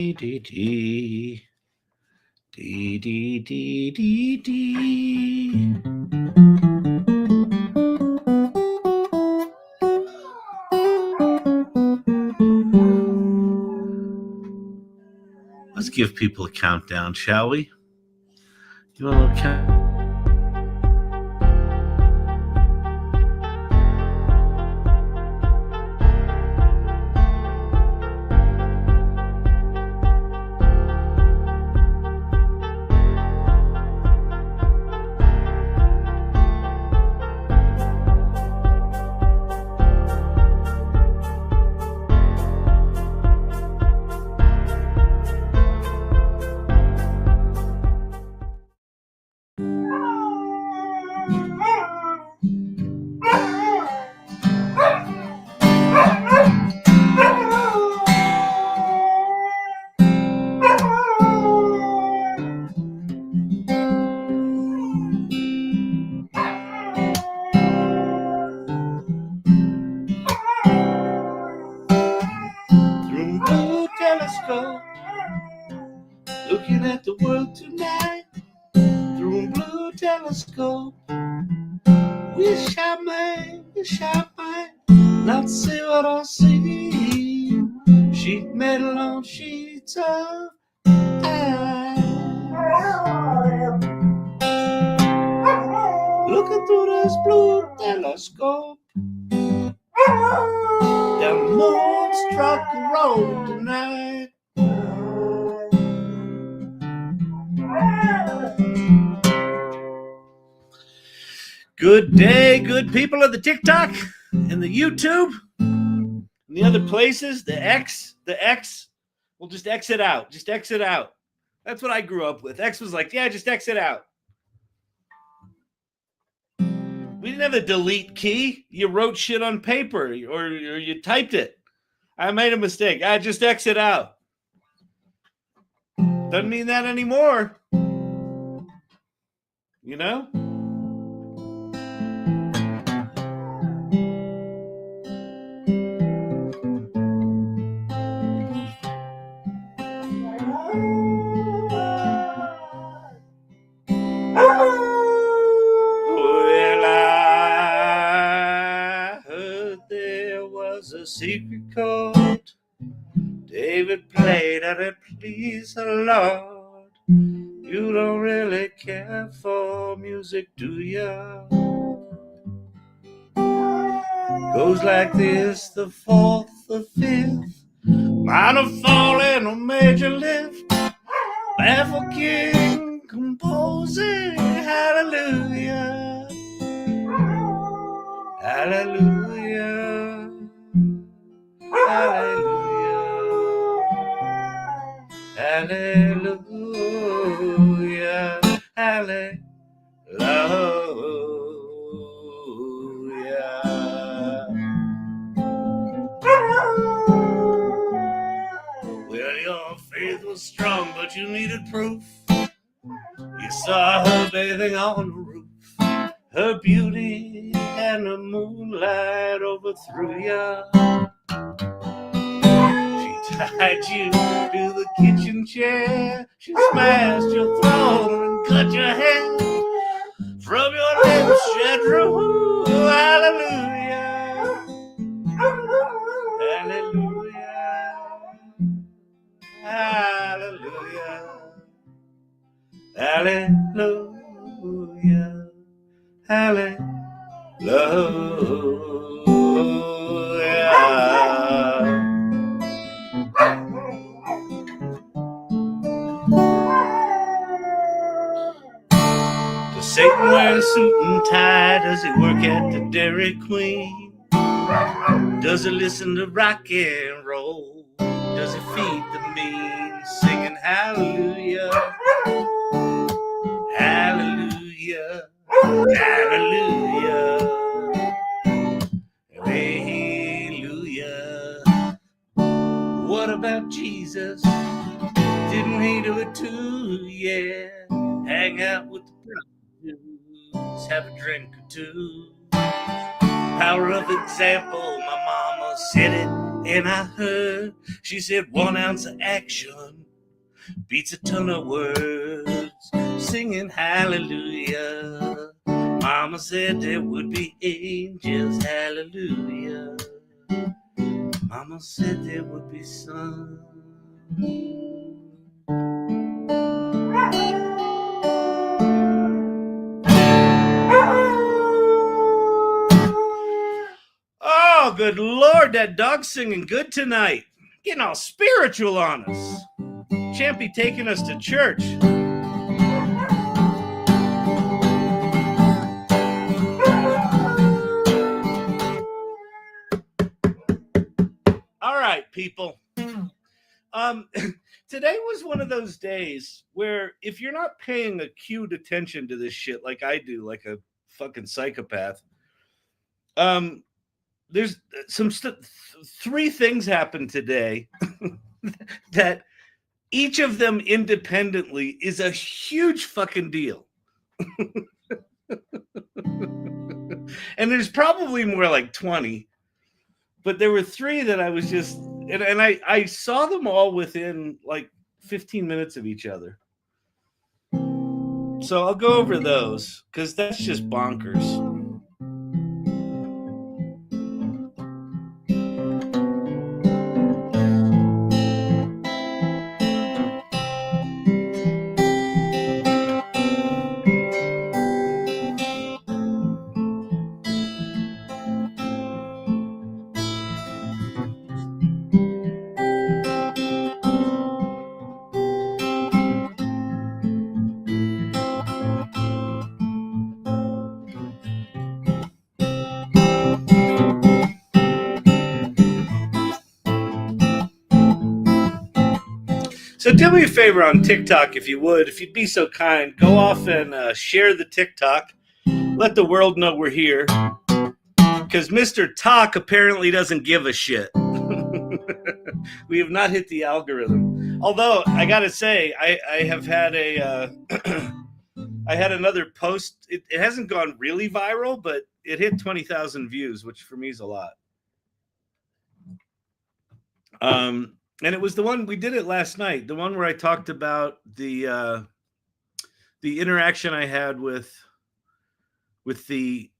Dee dee dee dee dee dee dee. Let's give people a countdown, shall we? You want a little count? Looking at the world tonight through a blue telescope. Wish I might not see what I see. Sheet metal on sheets of ice. Looking through this blue telescope, the moon struck the road tonight. Good day, good people of the TikTok and the YouTube and the other places. The X. We'll just exit out. Just exit out. That's what I grew up with. X was like, yeah, just exit out. We didn't have a delete key. You wrote shit on paper or you typed it. I made a mistake. I just exit out. Doesn't mean that anymore. You know? Well, I heard there was a secret chord David played and it pleased the Lord. You don't really care for music, do ya? Goes like this, the fourth, the fifth, minor fall and a major lift. Baffled king composing, hallelujah, hallelujah, hallelujah, hallelujah, hallelujah. Well, your faith was strong, but you needed proof. You saw her bathing on the roof. Her beauty and the moonlight overthrew you. She tied you to the kitchen chair. She smashed your throne and cut your hair. From your lips she drew hallelujah, hallelujah, hallelujah, hallelujah, hallelujah. Does Satan wear a suit and tie? Does he work at the Dairy Queen? Does he listen to rock and roll? Does he feed the mean? Singing hallelujah, hallelujah, hallelujah, hallelujah. What about Jesus? Didn't he do it too? Yeah. Hang out with the prostitutes, have a drink or two. Power of example, my mama said it. And I heard she said 1 ounce of action beats a ton of words, singing hallelujah. Mama said there would be angels, hallelujah. Mama said there would be sun. Oh, good Lord, that dog's singing good tonight. Getting all spiritual on us. Champy taking us to church. All right, people. Today was one of those days where if you're not paying acute attention to this shit like I do, like a fucking psychopath, there's some 3 things happened today that each of them independently is a huge fucking deal. And there's probably more like 20, but there were 3 that I was just, and I saw them all within like 15 minutes of each other. So I'll go over those because that's just bonkers. So do me a favor on TikTok, if you would. If you'd be so kind, go off and share the TikTok. Let the world know we're here. Because Mr. Talk apparently doesn't give a shit. We have not hit the algorithm. Although, I gotta say, I have had a... I had another post. It hasn't gone really viral, but it hit 20,000 views, which for me is a lot. And it was the one, we did it last night, the one where I talked about the interaction I had with the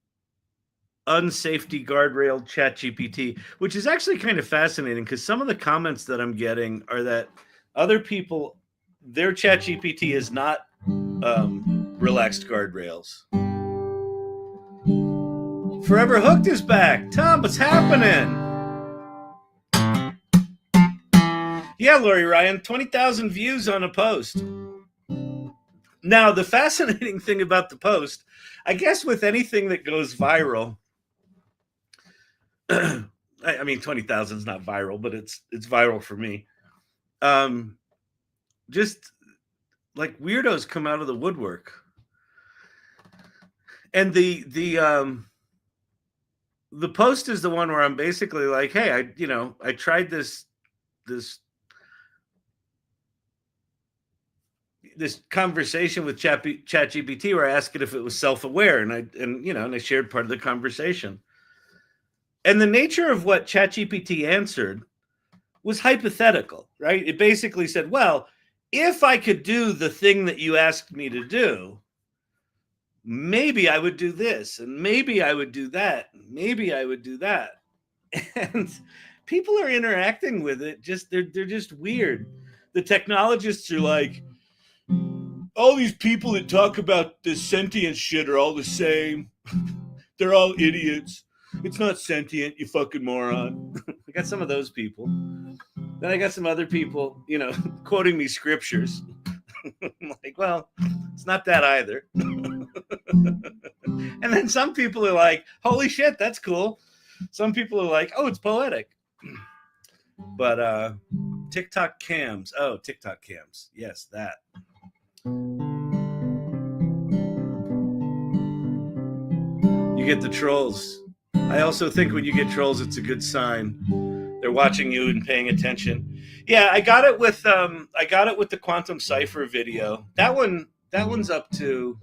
unsafety guardrail ChatGPT, which is actually kind of fascinating because some of the comments that I'm getting are that other people, their ChatGPT is not relaxed guardrails. Forever Hooked is back. Tom, what's happening? Yeah, Lori Ryan, 20,000 views on a post. Now, the fascinating thing about the post, I guess with anything that goes viral, I mean, 20,000 is not viral, but it's viral for me. Just like weirdos come out of the woodwork. And the post is the one where I'm basically like, hey, I tried this conversation with ChatGPT where I asked it if it was self-aware, and I shared part of the conversation. And the nature of what ChatGPT answered was hypothetical, right? It basically said, well, if I could do the thing that you asked me to do, maybe I would do this, and maybe I would do that, and maybe I would do that. And people are interacting with it. They're just weird. The technologists are like, all these people that talk about the sentience shit are all the same. They're all idiots. It's not sentient, you fucking moron. I got some of those people. Then I got some other people, quoting me scriptures. I'm like, well, it's not that either. And then some people are like, holy shit, that's cool. Some people are like, oh, it's poetic. But TikTok cams. Oh, TikTok cams. Yes, that. You get the trolls. I also think when you get trolls, it's a good sign. They're watching you and paying attention. Yeah, I got it with the Quantum Cipher video. That one's up to,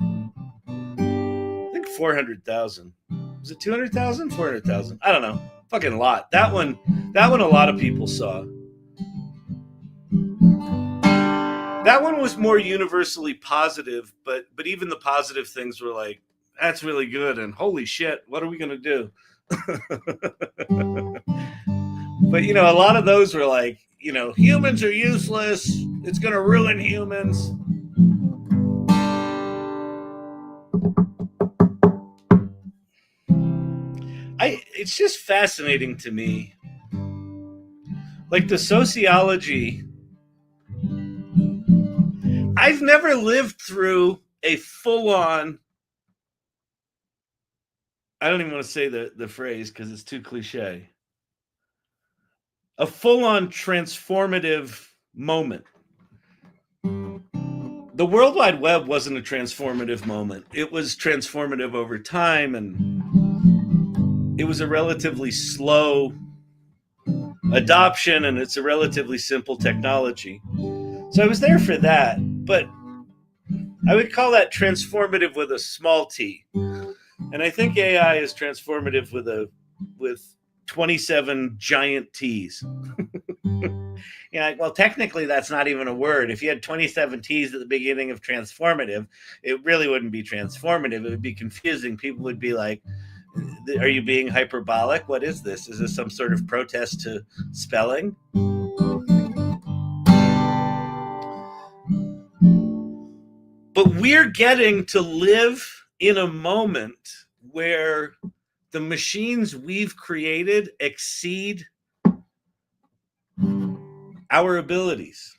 I think, 400,000. Is it 200,000? 400,000? I don't know. Fucking lot. That one a lot of people saw. That one was more universally positive, but even the positive things were like, that's really good, and holy shit, what are we gonna do? But a lot of those were like, humans are useless, it's gonna ruin humans. It's just fascinating to me, like the sociology. I've never lived through a full-on, I don't even want to say the phrase because it's too cliche, a full-on transformative moment. The World Wide Web wasn't a transformative moment. It was transformative over time, and it was a relatively slow adoption, and it's a relatively simple technology. So I was there for that, but I would call that transformative with a small t. And I think AI is transformative with 27 giant T's. Well, technically that's not even a word. If you had 27 T's at the beginning of transformative, it really wouldn't be transformative. It would be confusing. People would be like, are you being hyperbolic? What is this? Is this some sort of protest to spelling? But we're getting to live in a moment where the machines we've created exceed our abilities.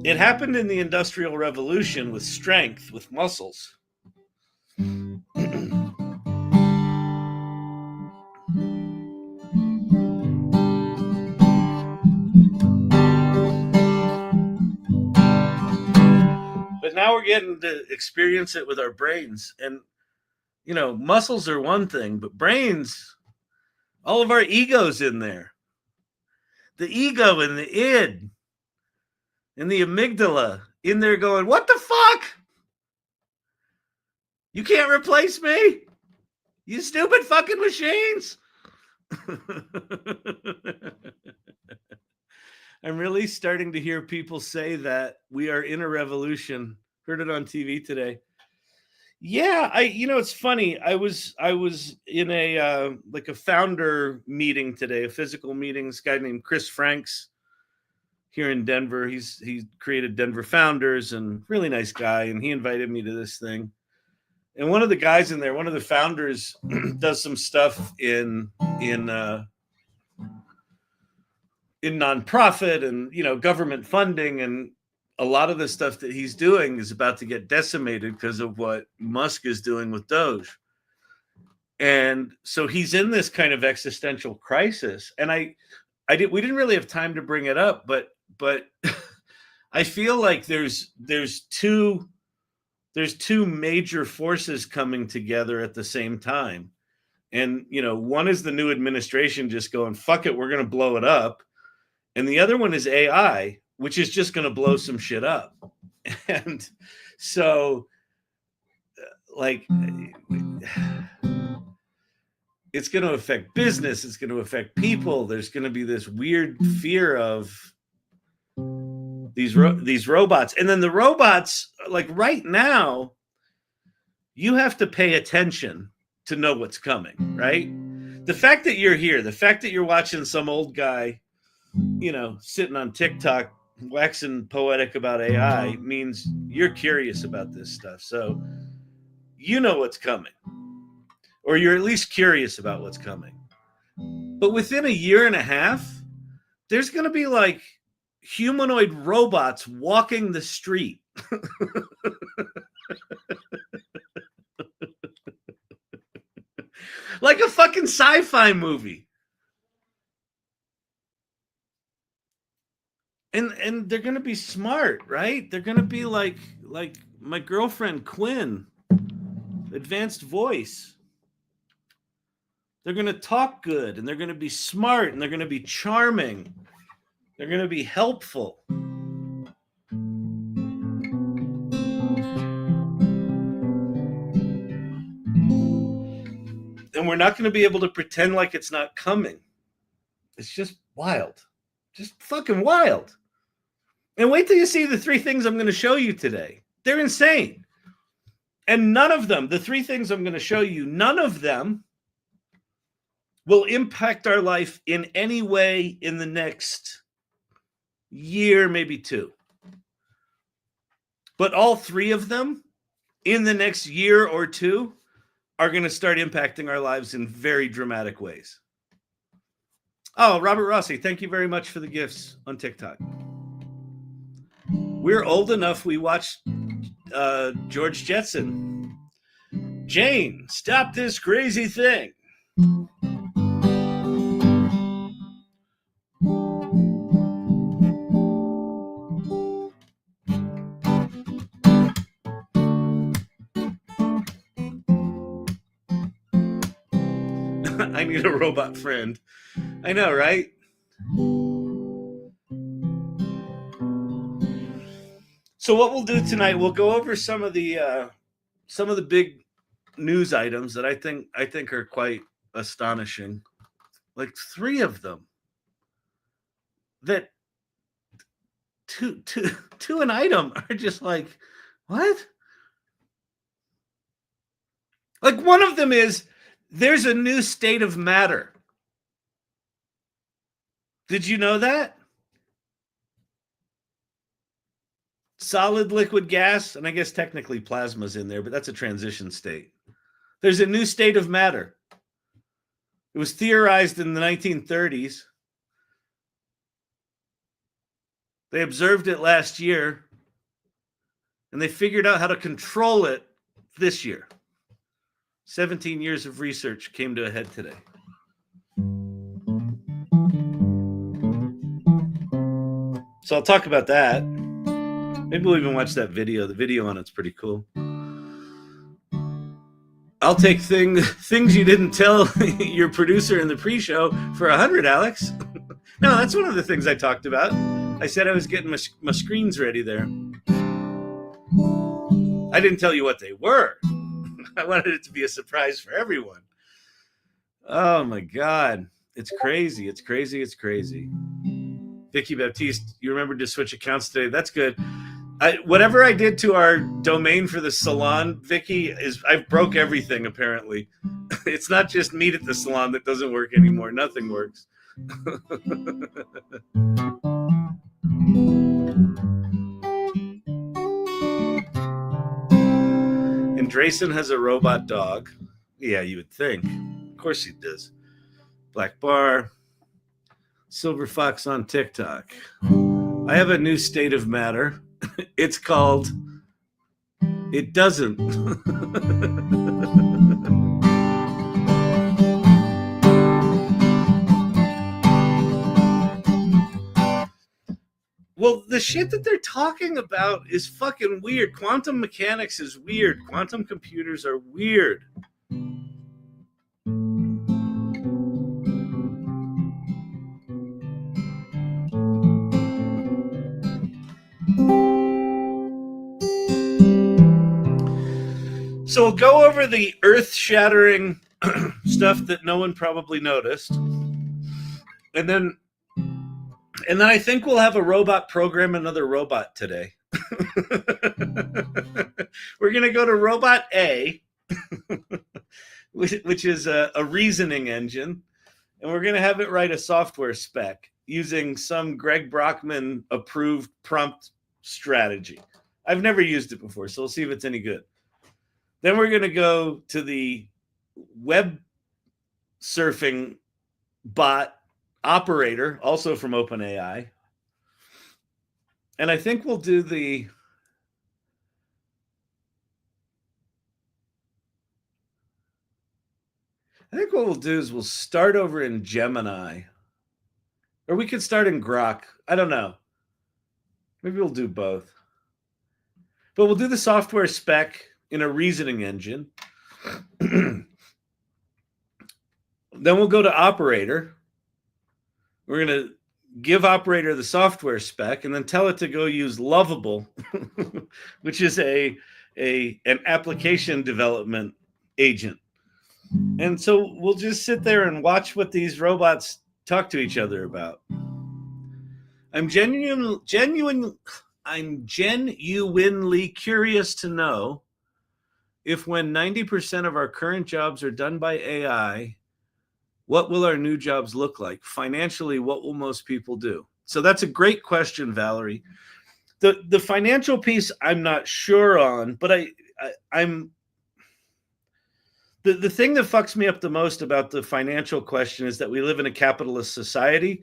It happened in the Industrial Revolution with strength, with muscles. But now we're getting to experience it with our brains. And, muscles are one thing, but brains, all of our egos in there. The ego and the id and the amygdala in there going, what the fuck? You can't replace me? You stupid fucking machines. I'm really starting to hear people say that we are in a revolution. Heard it on TV today. Yeah, it's funny. I was in a like a founder meeting today, a physical meeting. This guy named Chris Franks here in Denver. He created Denver Founders, and really nice guy. And he invited me to this thing. And one of the guys in there, one of the founders, does some stuff in nonprofit and government funding, and a lot of the stuff that he's doing is about to get decimated because of what Musk is doing with Doge. And so he's in this kind of existential crisis. And we didn't really have time to bring it up, but I feel like there's two major forces coming together at the same time. And, one is the new administration just going, fuck it, we're going to blow it up. And the other one is AI, which is just going to blow some shit up. And so, like, it's going to affect business. It's going to affect people. There's going to be this weird fear of these robots. And then the robots, like right now, you have to pay attention to know what's coming, right? The fact that you're here, the fact that you're watching some old guy, sitting on TikTok waxing poetic about AI means you're curious about this stuff. So you know what's coming, or you're at least curious about what's coming. But within a year and a half, there's going to be like humanoid robots walking the street. Like a fucking sci-fi movie. And they're going to be smart, right? They're going to be like my girlfriend Quinn, advanced voice. They're going to talk good, and they're going to be smart, and they're going to be charming. They're going to be helpful. And And we're not going to be able to pretend like it's not coming. It's just wild. Just fucking wild. And wait till you see the 3 things I'm going to show you today. They're insane. And none of them, the 3 things I'm going to show you, none of them will impact our life in any way in the next year, maybe 2. But all 3 of them in the next year or 2 are going to start impacting our lives in very dramatic ways. Oh, Robert Rossi, thank you very much for the gifts on TikTok. We're old enough, we watched George Jetson. Jane, stop this crazy thing. I need a robot friend. I know, right? So what we'll do tonight, we'll go over some of the big news items that I think are quite astonishing. Like 3 of them that to an item are just like, what? Like one of them is, there's a new state of matter. Did you know that? Solid, liquid, gas, and I guess technically plasma's in there, but that's a transition state. There's a new state of matter. It was theorized in the 1930s. They observed it last year, and they figured out how to control it this year. 17 years of research came to a head today. So I'll talk about that. Maybe we'll even watch that video. The video on it's pretty cool. I'll take things you didn't tell your producer in the pre-show for 100, Alex. No, that's one of the things I talked about. I said I was getting my screens ready there. I didn't tell you what they were. I wanted it to be a surprise for everyone. Oh my God. It's crazy. It's crazy. It's crazy. Vicky Baptiste, you remembered to switch accounts today. That's good. Whatever I did to our domain for the salon, Vicky, I broke everything apparently. It's not just meet at the salon that doesn't work anymore. Nothing works. And Drayson has a robot dog. Yeah, you would think. Of course he does. Black Bar. Silver Fox on TikTok. I have a new state of matter. It's called It Doesn't. Well, the shit that they're talking about is fucking weird. Quantum mechanics is weird. Quantum computers are weird. So we'll go over the earth-shattering stuff that no one probably noticed. And then I think we'll have a robot program another robot today. We're going to go to Robot A, which is a reasoning engine. And we're going to have it write a software spec using some Greg Brockman approved prompt strategy. I've never used it before, so we'll see if it's any good. Then we're going to go to the web surfing bot operator, also from OpenAI. And I think we'll do what we'll do is we'll start over in Gemini. Or we could start in Grok. I don't know. Maybe we'll do both. But we'll do the software spec in a reasoning engine. Then we'll go to operator. We're going to give operator the software spec and then tell it to go use Lovable, which is an application development agent. And so we'll just sit there and watch what these robots talk to each other about. I'm genuinely curious to know if when 90% of our current jobs are done by AI, what will our new jobs look like? Financially, what will most people do? So that's a great question, Valerie. The financial piece I'm not sure on, but I'm the thing that fucks me up the most about the financial question is that we live in a capitalist society.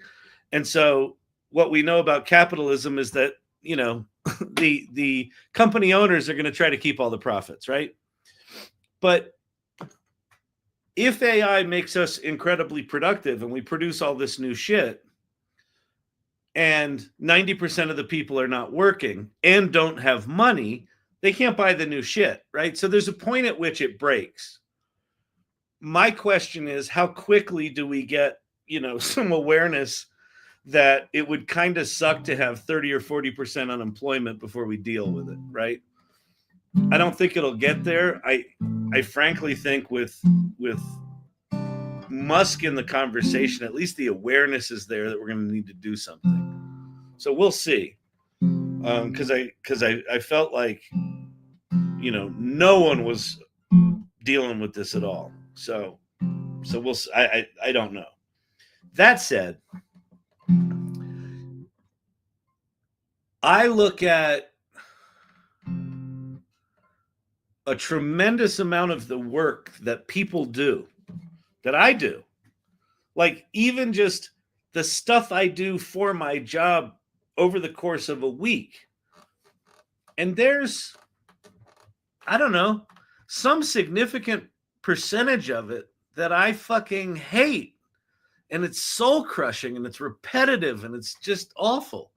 And so what we know about capitalism is that, you know, the company owners are going to try to keep all the profits, right? But if AI makes us incredibly productive and we produce all this new shit, and 90% of the people are not working and don't have money, they can't buy the new shit, right? So there's a point at which it breaks. My question is, how quickly do we get, you know, some awareness that it would kind of suck to have 30 or 40% unemployment before we deal with it, right? I don't think it'll get there. I frankly think with Musk in the conversation, at least the awareness is there that we're going to need to do something. So we'll see. Because I felt like, you know, no one was dealing with this at all. So we'll. I don't know. That said, I look at a tremendous amount of the work that people do, that I do, like even just the stuff I do for my job over the course of a week. And there's, I don't know, some significant percentage of it that I fucking hate. And it's soul crushing and it's repetitive and it's just awful.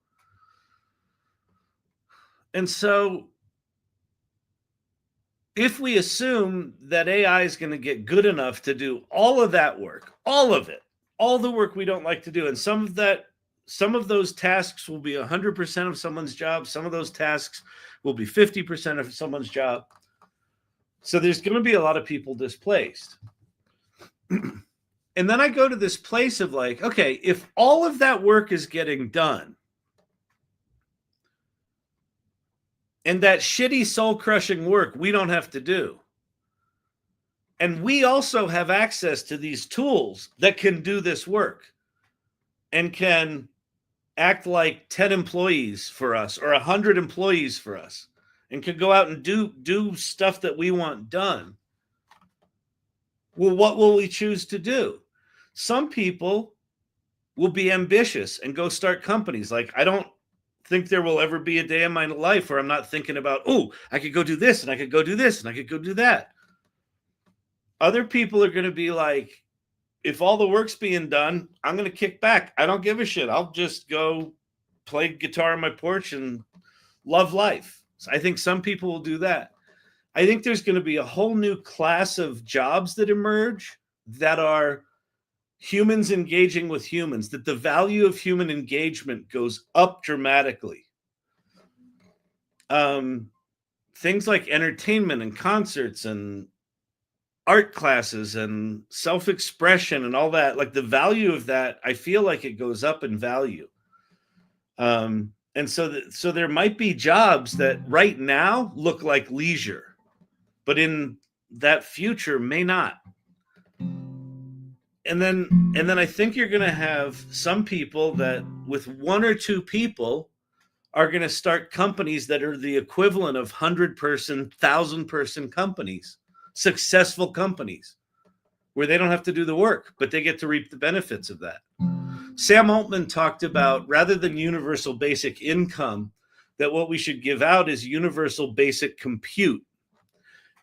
And so if we assume that AI is going to get good enough to do all of that work, all of it, all the work we don't like to do, and some of those tasks will be 100% of someone's job, some of those tasks will be 50% of someone's job. So there's going to be a lot of people displaced. And then I go to this place of like, okay, if all of that work is getting done, and that shitty soul-crushing work we don't have to do, and we also have access to these tools that can do this work and can act like 10 employees for us or 100 employees for us and can go out and do stuff that we want done. Well, what will we choose to do? Some people will be ambitious and go start companies. Like, I don't think there will ever be a day in my life where I'm not thinking about, oh, I could go do this and I could go do this and I could go do that. Other people are going to be like, if all the work's being done, I'm going to kick back. I don't give a shit. I'll just go play guitar on my porch and love life. So I think some people will do that. I think there's going to be a whole new class of jobs that emerge that are humans engaging with humans, that the value of human engagement goes up dramatically. Things like entertainment and concerts and art classes and self-expression and all that, like the value of that, I feel like it goes up in value. And so there might be jobs that right now look like leisure, but in that future may not. And then I think you're going to have some people that with one or two people are going to start companies that are the equivalent of 100-person, 1,000-person companies, successful companies, where they don't have to do the work, but they get to reap the benefits of that. Sam Altman talked about, rather than universal basic income, that what we should give out is universal basic compute.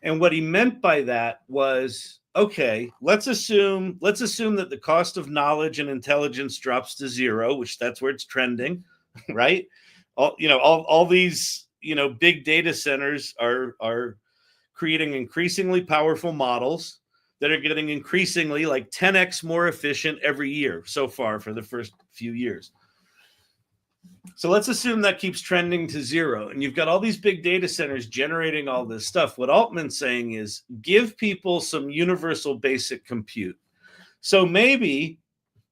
And what he meant by that was, okay, let's assume that the cost of knowledge and intelligence drops to zero, which that's where it's trending, right? All these, big data centers are creating increasingly powerful models that are getting increasingly like 10x more efficient every year so far for the first few years. So let's assume that keeps trending to zero, and you've got all these big data centers generating all this stuff. What Altman's saying is give people some universal basic compute. So maybe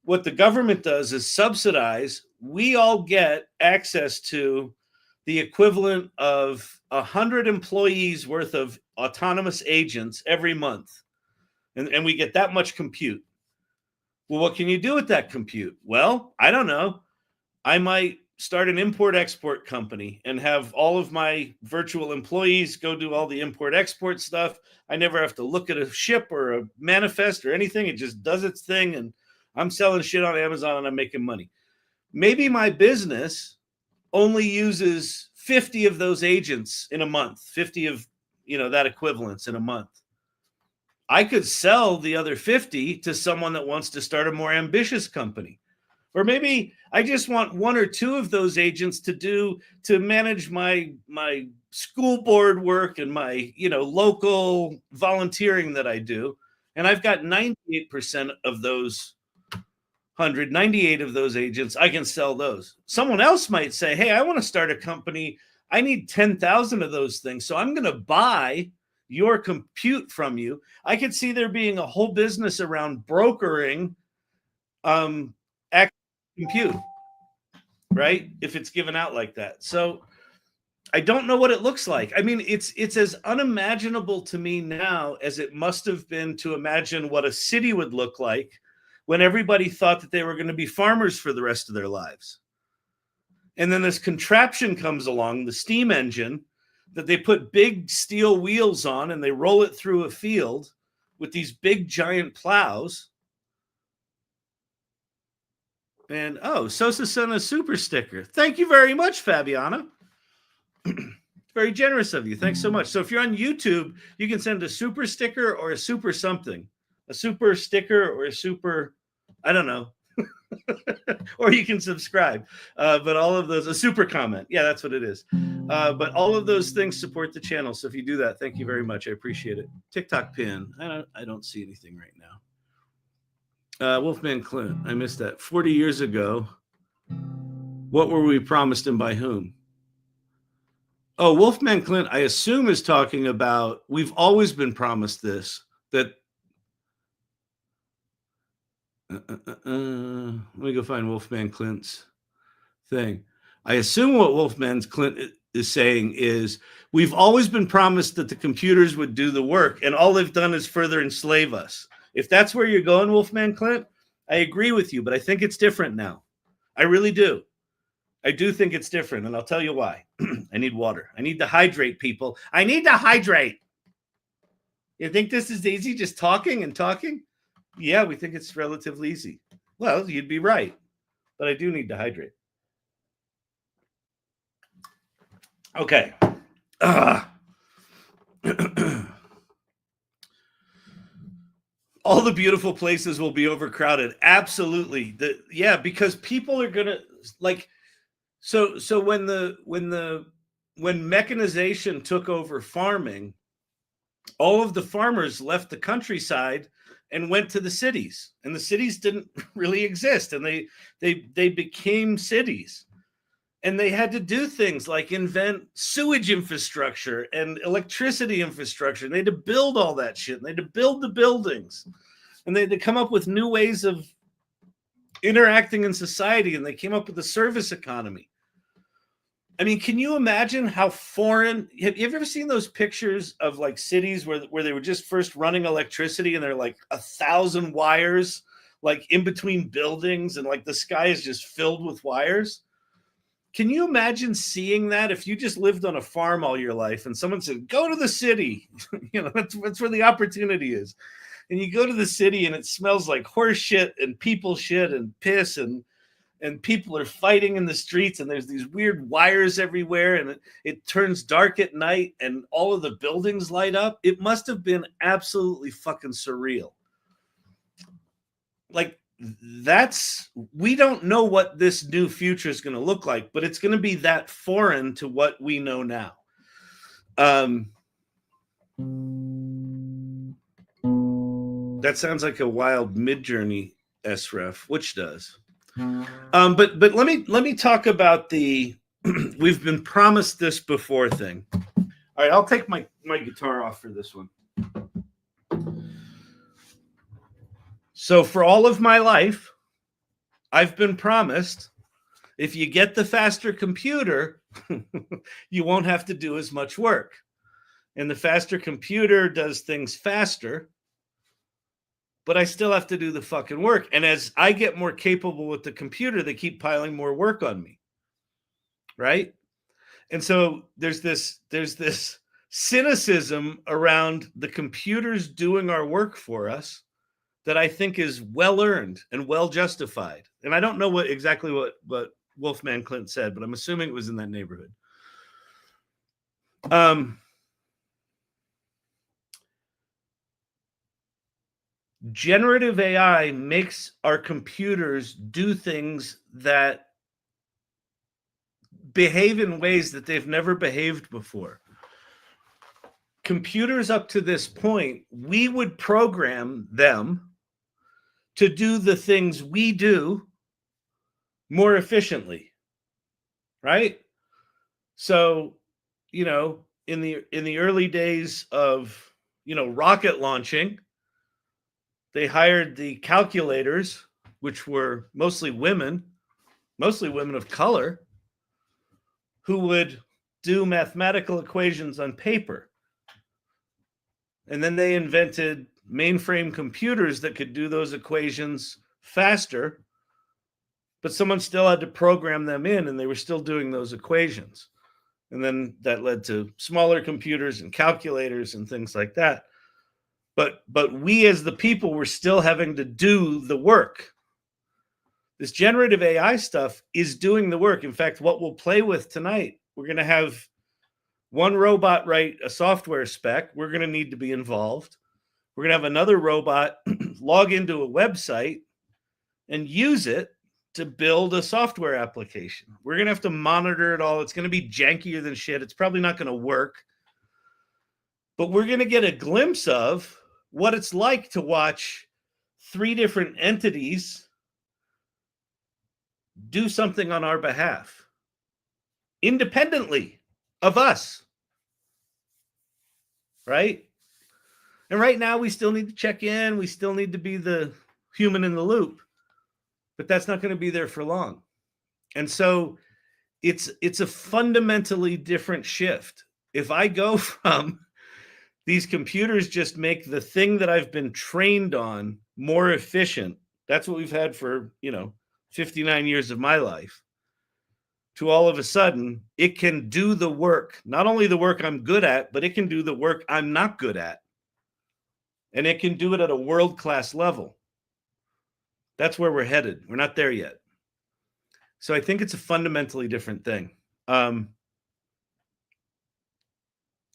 what the government does is subsidize, we all get access to the equivalent of 100 employees worth of autonomous agents every month. And we get that much compute. Well, what can you do with that compute? Well, I don't know. I might start an import-export company and have all of my virtual employees go do all the import-export stuff. I never have to look at a ship or a manifest or anything. It just does its thing, and I'm selling shit on Amazon and I'm making money. Maybe my business only uses 50 of those agents in a month, 50 of, that equivalence in a month. I could sell the other 50 to someone that wants to start a more ambitious company. Or maybe I just want one or two of those agents to manage my school board work and my, local volunteering that I do. And I've got 98% of those 98 of those agents. I can sell those. Someone else might say, hey, I want to start a company. I need 10,000 of those things. So I'm going to buy your compute from you. I could see there being a whole business around brokering compute, right? If it's given out like that. So I don't know what it looks like. I mean, it's as unimaginable to me now as it must have been to imagine what a city would look like when everybody thought that they were going to be farmers for the rest of their lives. And then this contraption comes along, the steam engine, that they put big steel wheels on and they roll it through a field with these big giant plows. And Sosa sent a super sticker. Thank you very much, Fabiana. Very generous of you. Thanks so much. So if you're on YouTube, you can send a super sticker or a super something. A super sticker or a super, I don't know. Or you can subscribe. But all of those, a super comment. Yeah, that's what it is. But all of those things support the channel. So if you do that, thank you very much. I appreciate it. TikTok pin. I don't see anything right now. Wolfman Clint. I missed that. 40 years ago, what were we promised and by whom? Oh, Wolfman Clint, I assume, is talking about we've always been promised this, that let me go find Wolfman Clint's thing. I assume what Wolfman Clint is saying is we've always been promised that the computers would do the work, and all they've done is further enslave us. If that's where you're going, Wolfman Clint, I agree with you, but I think it's different now. I really do. I do think it's different, and I'll tell you why. I need water. I need to hydrate, people. I need to hydrate. You think this is easy, just talking and talking? Yeah, we think it's relatively easy. Well, you'd be right, but I do need to hydrate. Okay. All the beautiful places will be overcrowded. Absolutely. Because people are gonna like. So when mechanization took over farming, all of the farmers left the countryside and went to the cities, and the cities didn't really exist, and they became cities, and they had to do things like invent sewage infrastructure and electricity infrastructure, and they had to build all that shit, and they had to build the buildings, and they had to come up with new ways of interacting in society, and they came up with the service economy. I mean, can you imagine how foreign? Have you ever seen those pictures of like cities where they were just first running electricity and they're like 1,000 wires like in between buildings, and like the sky is just filled with wires? Can you imagine seeing that if you just lived on a farm all your life and someone said, go to the city? That's where the opportunity is. And you go to the city and it smells like horse shit and people shit and piss, and people are fighting in the streets, and there's these weird wires everywhere, and it turns dark at night, and all of the buildings light up. It must have been absolutely fucking surreal. Like, we don't know what this new future is going to look like, but it's going to be that foreign to what we know now. That sounds like a wild Midjourney SREF, which does. But let me talk about the we've been promised this before thing. All right, I'll take my guitar off for this one. So for all of my life, I've been promised if you get the faster computer, you won't have to do as much work. And the faster computer does things faster, but I still have to do the fucking work. And as I get more capable with the computer, they keep piling more work on me. Right? And so there's this cynicism around the computers doing our work for us that I think is well earned and well justified. And I don't know exactly what Wolfman Clint said, but I'm assuming it was in that neighborhood. Generative AI makes our computers do things that behave in ways that they've never behaved before. Computers up to this point, we would program them to do the things we do more efficiently, right? So, in the early days of, rocket launching, they hired the calculators, which were mostly women of color, who would do mathematical equations on paper. And then they invented mainframe computers that could do those equations faster, but someone still had to program them in, and they were still doing those equations. And then that led to smaller computers and calculators and things like that. But we as the people were still having to do the work. This generative AI stuff is doing the work. In fact, what we'll play with tonight, we're going to have one robot write a software spec. We're going to need to be involved. We're going to have another robot log into a website and use it to build a software application. We're going to have to monitor it all. It's going to be jankier than shit. It's probably not going to work. But we're going to get a glimpse of what it's like to watch 3 different entities do something on our behalf, independently of us. Right? And right now, we still need to check in. We still need to be the human in the loop. But that's not going to be there for long. And so it's a fundamentally different shift. If I go from these computers just make the thing that I've been trained on more efficient, that's what we've had for, 59 years of my life, to all of a sudden, it can do the work, not only the work I'm good at, but it can do the work I'm not good at. And it can do it at a world-class level. That's where we're headed. We're not there yet. So I think it's a fundamentally different thing.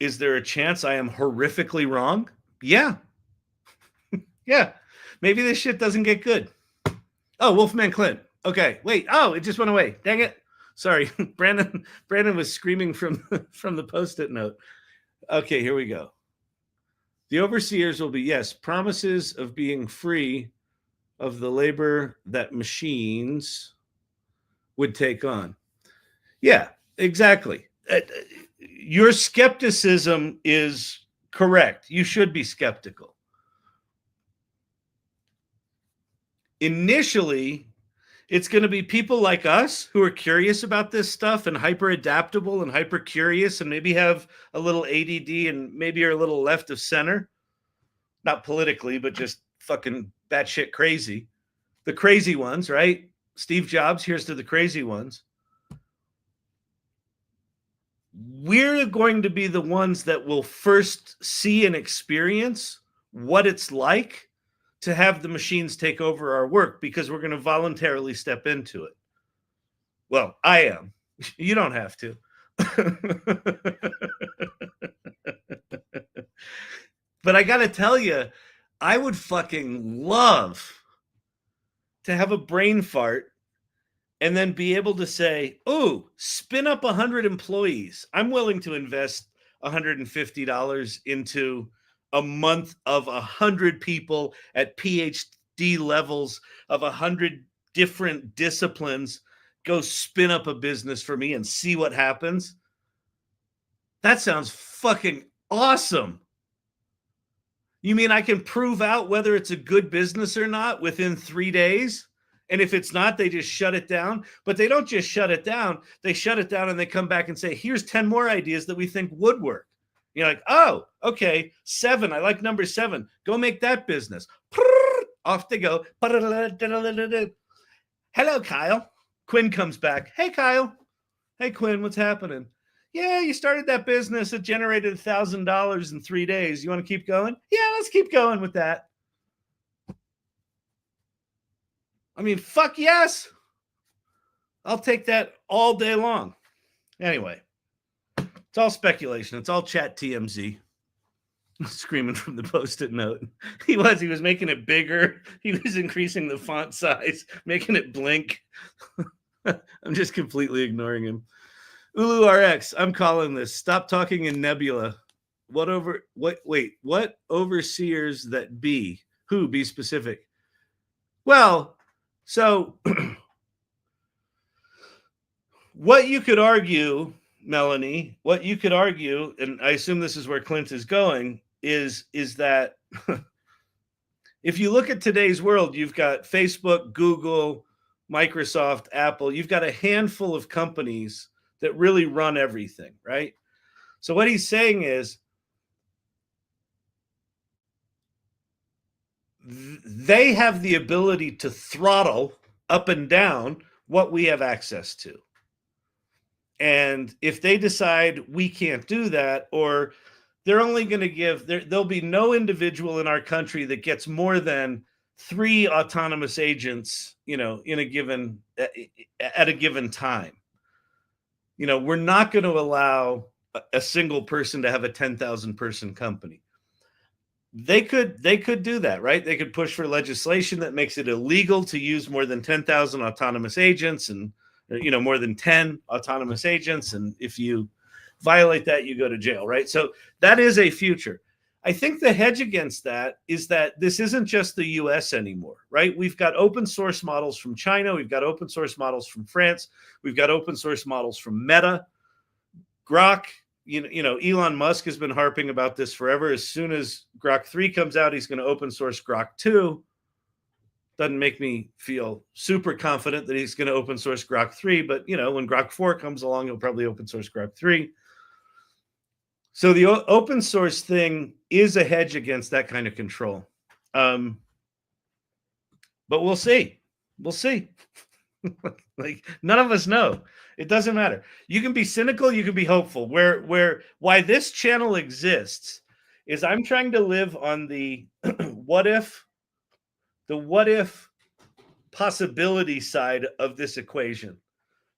Is there a chance I am horrifically wrong? Yeah. Yeah. Maybe this shit doesn't get good. Oh, Wolfman Clint. Okay. Wait. Oh, it just went away. Dang it. Sorry. Brandon was screaming from the Post-it note. Okay, here we go. The overseers will be, yes, promises of being free of the labor that machines would take on. Yeah, exactly. Your skepticism is correct. You should be skeptical. Initially, it's going to be people like us who are curious about this stuff and hyper adaptable and hyper curious and maybe have a little ADD and maybe are a little left of center. Not politically, but just fucking batshit crazy. The crazy ones, right? Steve Jobs, here's to the crazy ones. We're going to be the ones that will first see and experience what it's like to have the machines take over our work, because we're going to voluntarily step into it. Well, I am. You don't have to. But I got to tell you, I would fucking love to have a brain fart and then be able to say, oh, spin up 100 employees. I'm willing to invest $150 into a month of 100 people at PhD levels of 100 different disciplines go spin up a business for me and see what happens. That sounds fucking awesome. You mean I can prove out whether it's a good business or not within 3 days? And if it's not, they just shut it down. But they don't just shut it down. They shut it down and they come back and say, here's 10 more ideas that we think would work. You're like, oh, okay, 7. I like number 7. Go make that business. Off they go. Hello, Kyle. Quinn comes back. Hey, Kyle. Hey, Quinn, what's happening? Yeah, you started that business. It generated $1,000 in 3 days. You want to keep going? Yeah, let's keep going with that. I mean, fuck yes. I'll take that all day long. Anyway, it's all speculation. It's all chat TMZ. Screaming from the Post-it note. He was making it bigger. He was increasing the font size, making it blink. I'm just completely ignoring him. Ulu RX, I'm calling this. Stop talking in nebula. What overseers that be? Who? Be specific. Well, so what you could argue, Melanie, what you could argue, and I assume this is where Clint is going, is that if you look at today's world, you've got Facebook, Google, Microsoft, Apple, you've got a handful of companies that really run everything, right? So what he's saying is they have the ability to throttle up and down what we have access to. And if they decide we can't do that, or they're only going to give, there'll be no individual in our country that gets more than 3 autonomous agents, in a given, at a given time. We're not going to allow a single person to have a 10,000 person company. They could do that, right? They could push for legislation that makes it illegal to use more than 10,000 autonomous agents and, more than 10 autonomous agents. And if you violate that, you go to jail, right? So that is a future. I think the hedge against that is that this isn't just the US anymore, right? We've got open source models from China. We've got open source models from France. We've got open source models from Meta, Grok. Elon Musk has been harping about this forever. As soon as Grok 3 comes out, he's going to open source Grok 2. Doesn't make me feel super confident that he's going to open source Grok 3, but when Grok 4 comes along, he'll probably open source Grok 3. So the open source thing is a hedge against that kind of control. But we'll see. We'll see. Like, none of us know. It doesn't matter. You can be cynical, you can be hopeful. Why this channel exists is I'm trying to live on the what if possibility side of this equation.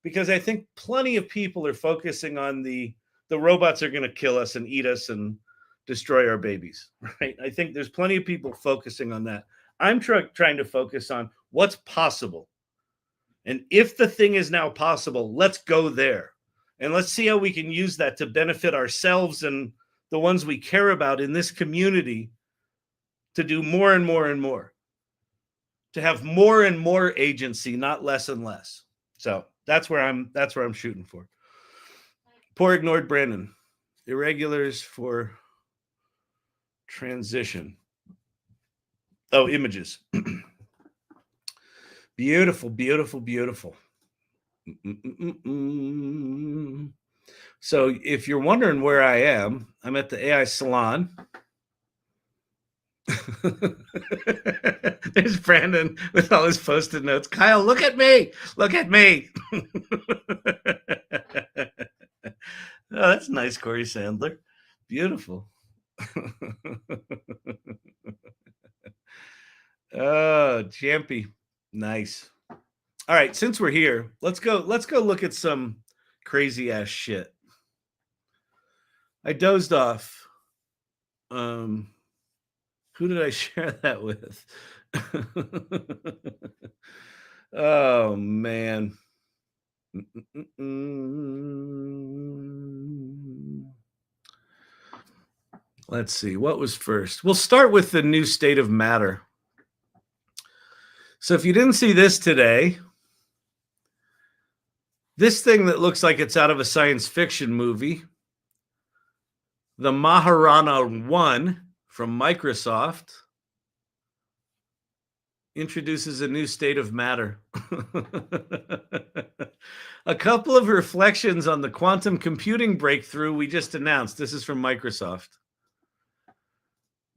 Because I think plenty of people are focusing on the robots are going to kill us and eat us and destroy our babies, right? I think there's plenty of people focusing on that. I'm trying to focus on what's possible. And if the thing is now possible, let's go there. And let's see how we can use that to benefit ourselves and the ones we care about in this community to do more and more and more. To have more and more agency, not less and less. So that's where I'm shooting for. Poor ignored Brandon. Irregulars for transition. Oh, images. Beautiful, beautiful, beautiful. So if you're wondering where I am, I'm at the AI Salon. There's Brandon with all his Post-it notes. Kyle, look at me. Look at me. Oh, that's nice, Corey Sandler. Beautiful. Oh, Champy. Nice. All right, since we're here, let's go look at some crazy ass shit. I dozed off. Who did I share that with? Oh man. Let's see, what was first? We'll start with the new state of matter. So if you didn't see this today, this thing that looks like it's out of a science fiction movie, the Maharana 1 from Microsoft, introduces a new state of matter. A couple of reflections on the quantum computing breakthrough we just announced. This is from Microsoft.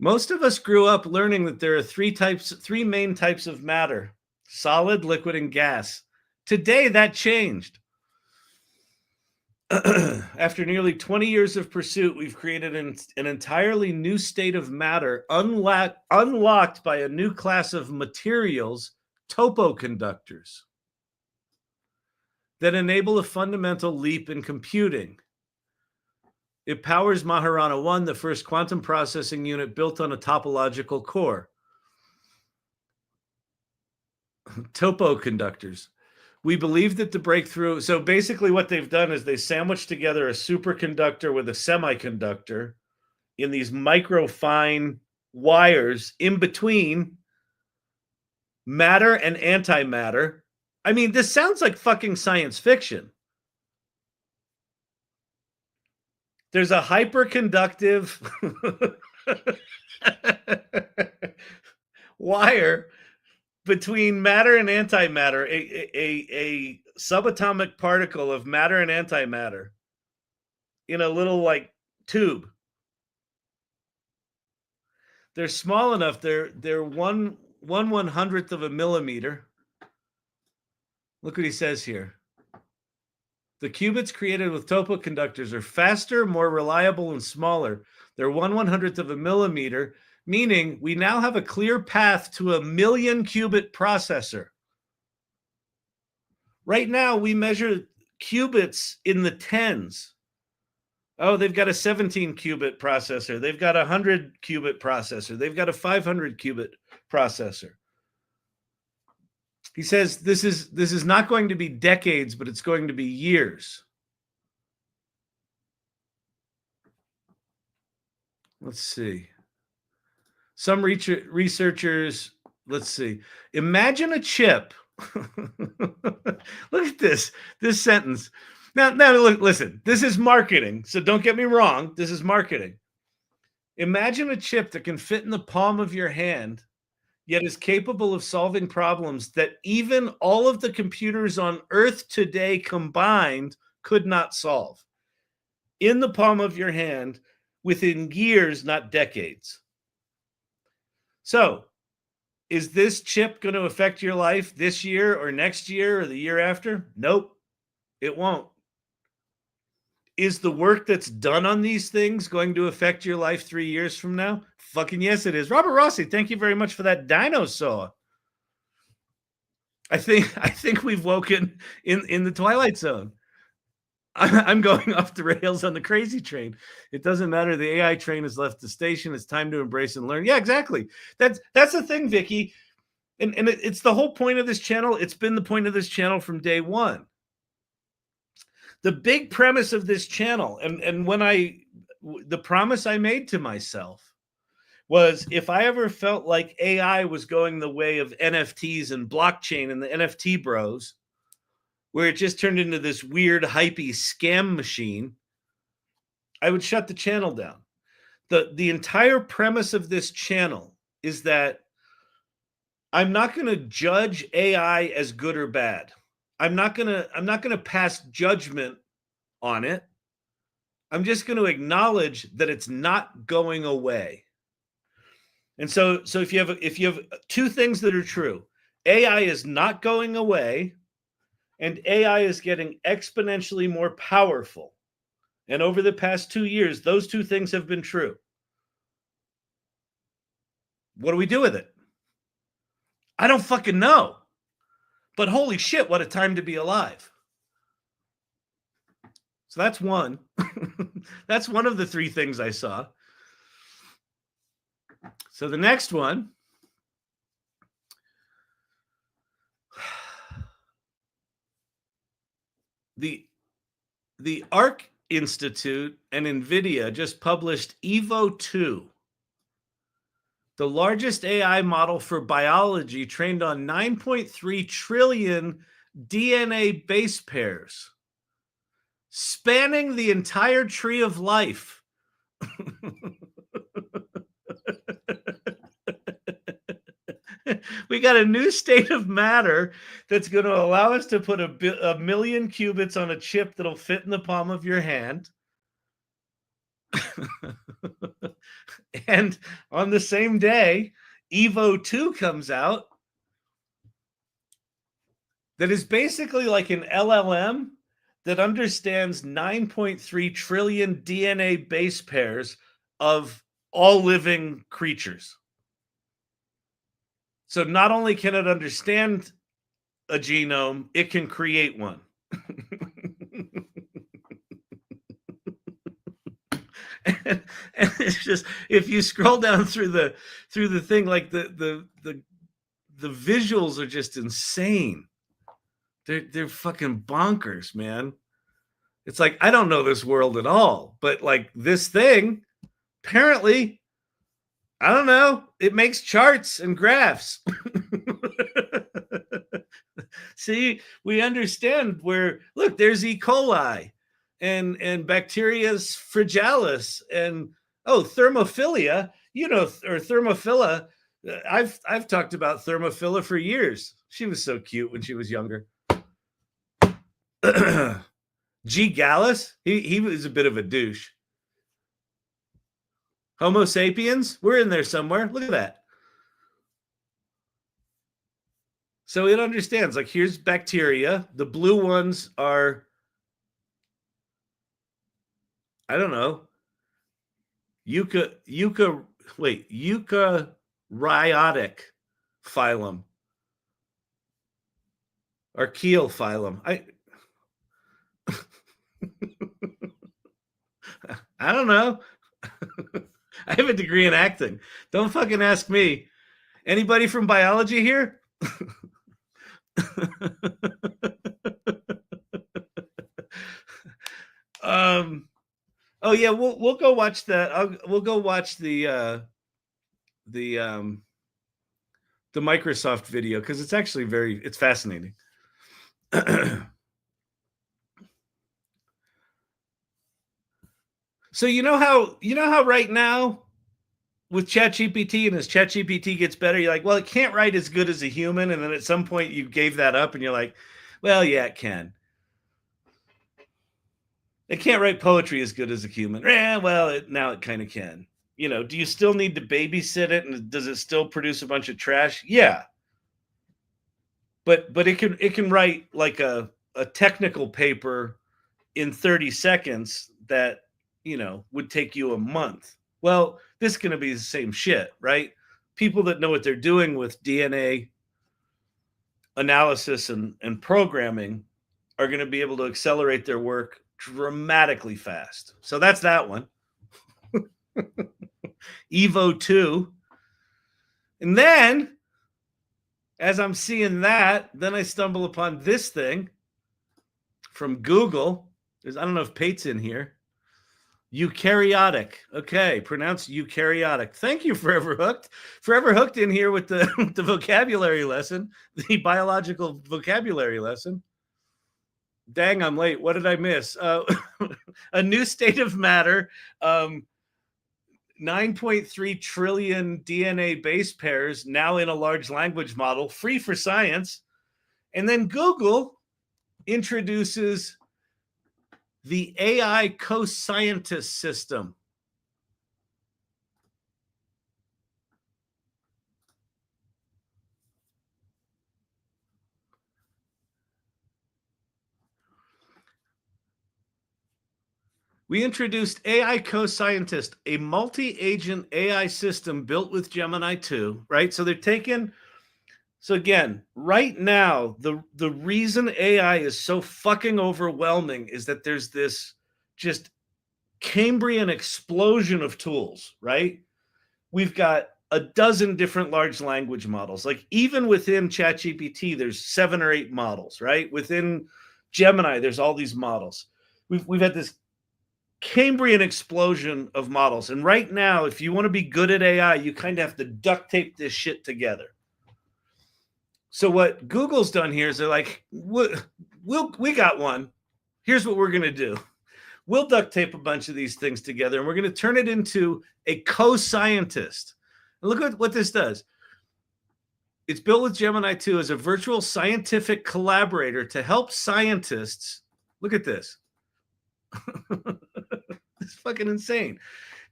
Most of us grew up learning that there are three main types of matter: solid, liquid, and gas. Today, that changed. After nearly 20 years of pursuit, we've created an entirely new state of matter, unlocked by a new class of materials, topoconductors, that enable a fundamental leap in computing. It powers Maharana 1, the first quantum processing unit built on a topological core. Topoconductors. We believe that the breakthrough, so basically what they've done is they sandwiched together a superconductor with a semiconductor in these microfine wires in between matter and antimatter. I mean, this sounds like fucking science fiction. There's a hyperconductive wire between matter and antimatter, a subatomic particle of matter and antimatter in a little like tube. They're small enough. They're one 1/100th of a millimeter. Look what he says here. The qubits created with topoconductors are faster, more reliable, and smaller. They're 1/100th of a millimeter, meaning we now have a clear path to a million-cubit processor. Right now, we measure qubits in the tens. Oh, they've got a 17-qubit processor. They've got a 100-qubit processor. They've got a 500-qubit processor. He says this is not going to be decades, but it's going to be years. Let's see. Some researchers, let's see. Imagine a chip. Look at this sentence. Now look, listen, this is marketing, so don't get me wrong. This is marketing. Imagine a chip that can fit in the palm of your hand, yet is capable of solving problems that even all of the computers on Earth today combined could not solve. In the palm of your hand, within years, not decades. So, is this chip going to affect your life this year or next year or the year after? Nope, it won't. Is the work that's done on these things going to affect your life 3 years from now? Fucking yes, it is. Robert Rossi, thank you very much for that dinosaur. I think we've woken in the Twilight Zone. I'm going off the rails on the crazy train. It doesn't matter. The AI train has left the station. It's time to embrace and learn. Yeah, exactly. That's the thing, Vicky. And it's the whole point of this channel. It's been the point of this channel from day one. The big premise of this channel, and the promise I made to myself was, if I ever felt like AI was going the way of NFTs and blockchain and the NFT bros, where it just turned into this weird, hypey scam machine, I would shut the channel down. The entire premise of this channel is that I'm not going to judge AI as good or bad. I'm not gonna pass judgment on it. I'm just going to acknowledge that it's not going away. And so if you have two things that are true, AI is not going away, and AI is getting exponentially more powerful. And over the past 2 years, those two things have been true. What do we do with it? I don't fucking know. But holy shit, what a time to be alive. So that's one. That's one of the three things I saw. So the next one. The ARC Institute and NVIDIA just published Evo 2, the largest AI model for biology trained on 9.3 trillion DNA base pairs, spanning the entire tree of life. We got a new state of matter that's going to allow us to put a million qubits on a chip that'll fit in the palm of your hand. And on the same day, Evo 2 comes out that is basically like an LLM that understands 9.3 trillion DNA base pairs of all living creatures. So not only can it understand a genome, it can create one. and it's just, if you scroll down through the thing, like the visuals are just insane. They're fucking bonkers, man. It's like, I don't know this world at all, but like this thing, apparently, I don't know, it makes charts and graphs. See, we understand where, look, there's E. coli and Bacteria's fragilis and, oh, thermophilia, you know, or thermophila. I've talked about thermophila for years. She was so cute when she was younger. G. Gallus, he was a bit of a douche. Homo sapiens, we're in there somewhere. Look at that. So it understands, like, here's bacteria. The blue ones are, I don't know, eukaryotic phylum. Archaeal phylum. I don't know. I have a degree in acting. Don't fucking ask me. Anybody from biology here? Oh yeah, we'll go watch that. We'll go watch the Microsoft video, because it's actually it's fascinating. So you know how right now with ChatGPT, and as ChatGPT gets better, you're like, well, it can't write as good as a human, and then at some point you gave that up, and you're like, well, yeah, it can. It can't write poetry as good as a human. Well, now it kind of can. You know, do you still need to babysit it, and does it still produce a bunch of trash? Yeah. But it can write like a technical paper in 30 seconds that, you know, would take you a month. Well, this is going to be the same shit, right? People that know what they're doing with DNA analysis and programming are going to be able to accelerate their work dramatically fast. So that's that one. Evo 2. And then, as I'm seeing that, then I stumble upon this thing from Google. I don't know if Pate's in here. Eukaryotic. Okay, pronounced eukaryotic. Thank you, Forever Hooked. Forever Hooked in here with the vocabulary lesson, the biological vocabulary lesson. Dang, I'm late. What did I miss? A new state of matter. 9.3 trillion DNA base pairs now in a large language model, free for science. And then Google introduces the AI co-scientist system. We introduced AI co-scientist, a multi-agent AI system built with Gemini 2, right? So they're taking, so again, right now, the reason AI is so fucking overwhelming is that there's this just Cambrian explosion of tools, right? We've got a dozen different large language models. Like even within ChatGPT, there's 7 or 8 models, right? Within Gemini, there's all these models. We've had this Cambrian explosion of models. And right now, if you want to be good at AI, you kind of have to duct tape this shit together. So what Google's done here is they're like, we got one. Here's what we're going to do. We'll duct tape a bunch of these things together, and we're going to turn it into a co-scientist. And look at what this does. It's built with Gemini 2 as a virtual scientific collaborator to help scientists. Look at this. It's fucking insane.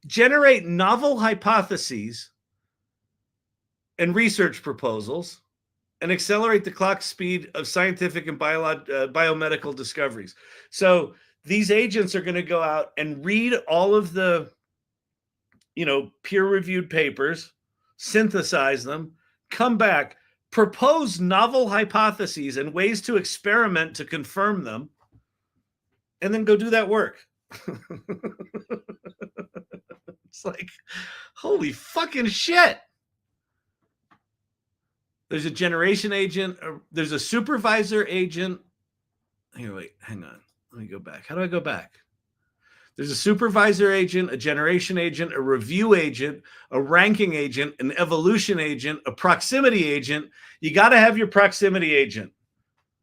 Generate novel hypotheses and research proposals and accelerate the clock speed of scientific and biomedical discoveries. So these agents are going to go out and read all of the, peer-reviewed papers, synthesize them, come back, propose novel hypotheses and ways to experiment to confirm them, and then go do that work. It's like, holy fucking shit. There's a generation agent. There's a supervisor agent. Here, wait, hang on. Let me go back. How do I go back? There's a supervisor agent, a generation agent, a review agent, a ranking agent, an evolution agent, a proximity agent. You got to have your proximity agent.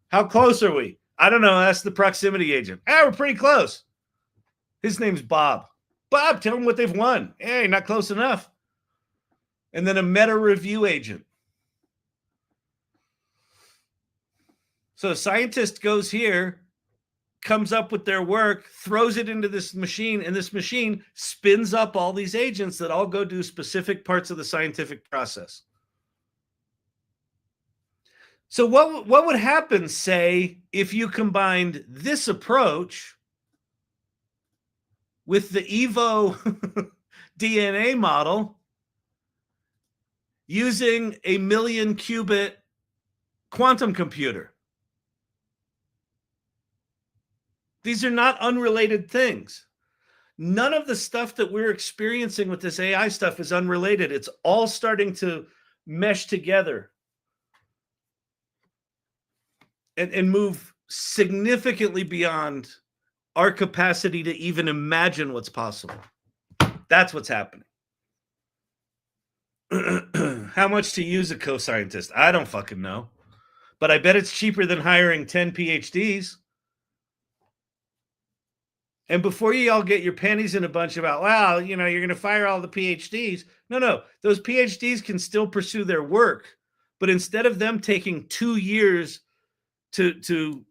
How close are we? I don't know. That's the proximity agent. We're pretty close. His name's Bob. Bob, tell them what they've won. Hey, not close enough. And then a meta review agent. So a scientist goes here, comes up with their work, throws it into this machine, and this machine spins up all these agents that all go do specific parts of the scientific process. So what would happen, say, if you combined this approach with the Evo DNA model using a million-qubit quantum computer? These are not unrelated things. None of the stuff that we're experiencing with this AI stuff is unrelated. It's all starting to mesh together and move significantly beyond our capacity to even imagine what's possible. That's what's happening. How much to use a co-scientist? I don't fucking know. But I bet it's cheaper than hiring 10 PhDs. And before you all get your panties in a bunch about, well, you're going to fire all the PhDs. No. Those PhDs can still pursue their work. But instead of them taking 2 years to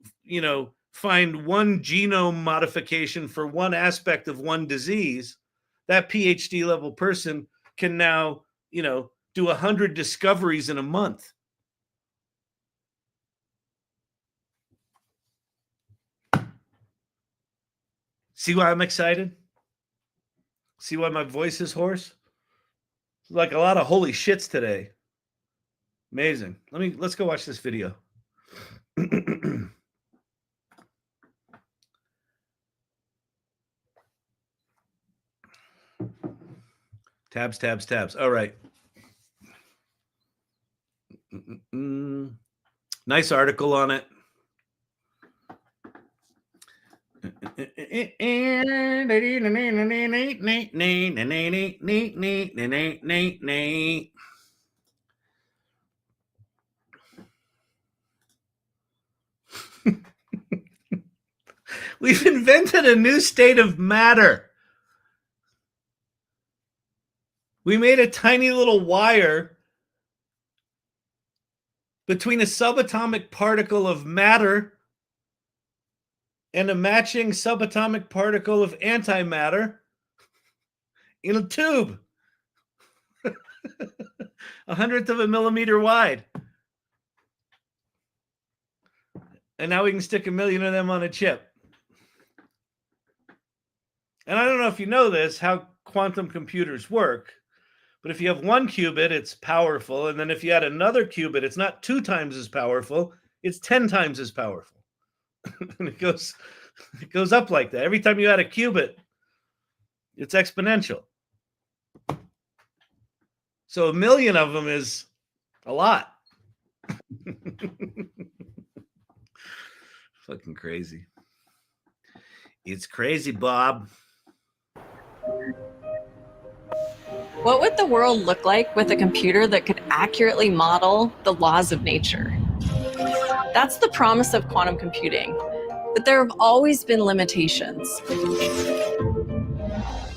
find one genome modification for one aspect of one disease, that PhD level person can now, do 100 discoveries in a month. See why I'm excited? See why my voice is hoarse? Like a lot of holy shits today. Amazing. Let's go watch this video. Tabs. All right. Nice article on it. We've invented a new state of matter. We made a tiny little wire between a subatomic particle of matter and a matching subatomic particle of antimatter in a tube, 1/100 of a millimeter wide. And now we can stick 1 million of them on a chip. And I don't know if you know this, how quantum computers work, but if you have 1 qubit, it's powerful. And then if you add another qubit, it's not 2 times as powerful, it's 10 times as powerful. And it goes up like that. Every time you add a qubit, it's exponential. So 1 million of them is a lot. Fucking crazy. It's crazy, Bob. What would the world look like with a computer that could accurately model the laws of nature? That's the promise of quantum computing, but there have always been limitations.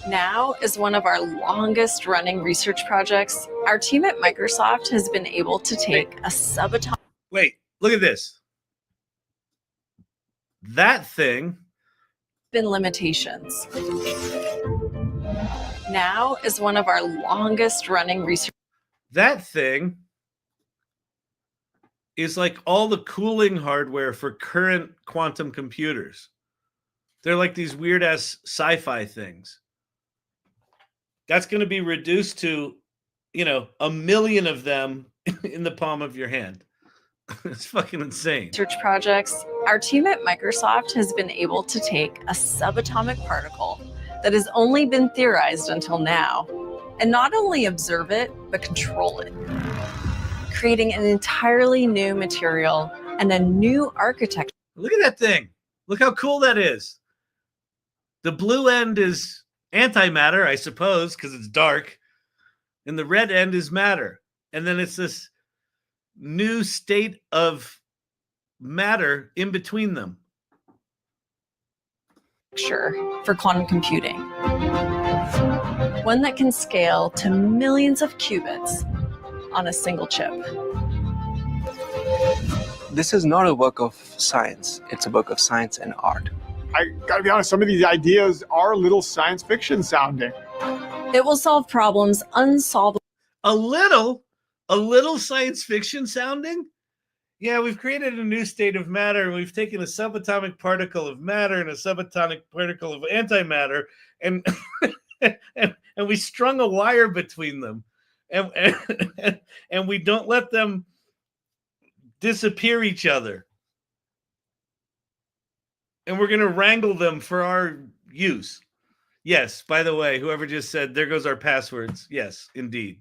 Now, as one of our longest running research projects, our team at Microsoft has been able to take a subatomic... Wait, look at this. That thing... been limitations. Now, as one of our longest running research... That thing is like all the cooling hardware for current quantum computers. They're like these weird-ass sci-fi things. That's going to be reduced to, 1 million of them in the palm of your hand. It's fucking insane. Research projects, our team at Microsoft has been able to take a subatomic particle that has only been theorized until now, and not only observe it, but control it, creating an entirely new material and a new architecture. Look at that thing. Look how cool that is. The blue end is antimatter, I suppose, because it's dark, and the red end is matter. And then it's this new state of matter in between them. For quantum computing. One that can scale to millions of qubits on a single chip. This is not a work of science. It's a work of science and art. I gotta be honest, some of these ideas are a little science fiction sounding. It will solve problems unsolvable. A little science fiction sounding? Yeah, we've created a new state of matter. We've taken a subatomic particle of matter and a subatomic particle of antimatter, and and we strung a wire between them, and we don't let them disappear each other. And we're going to wrangle them for our use. Yes, by the way, whoever just said, there goes our passwords. Yes, indeed.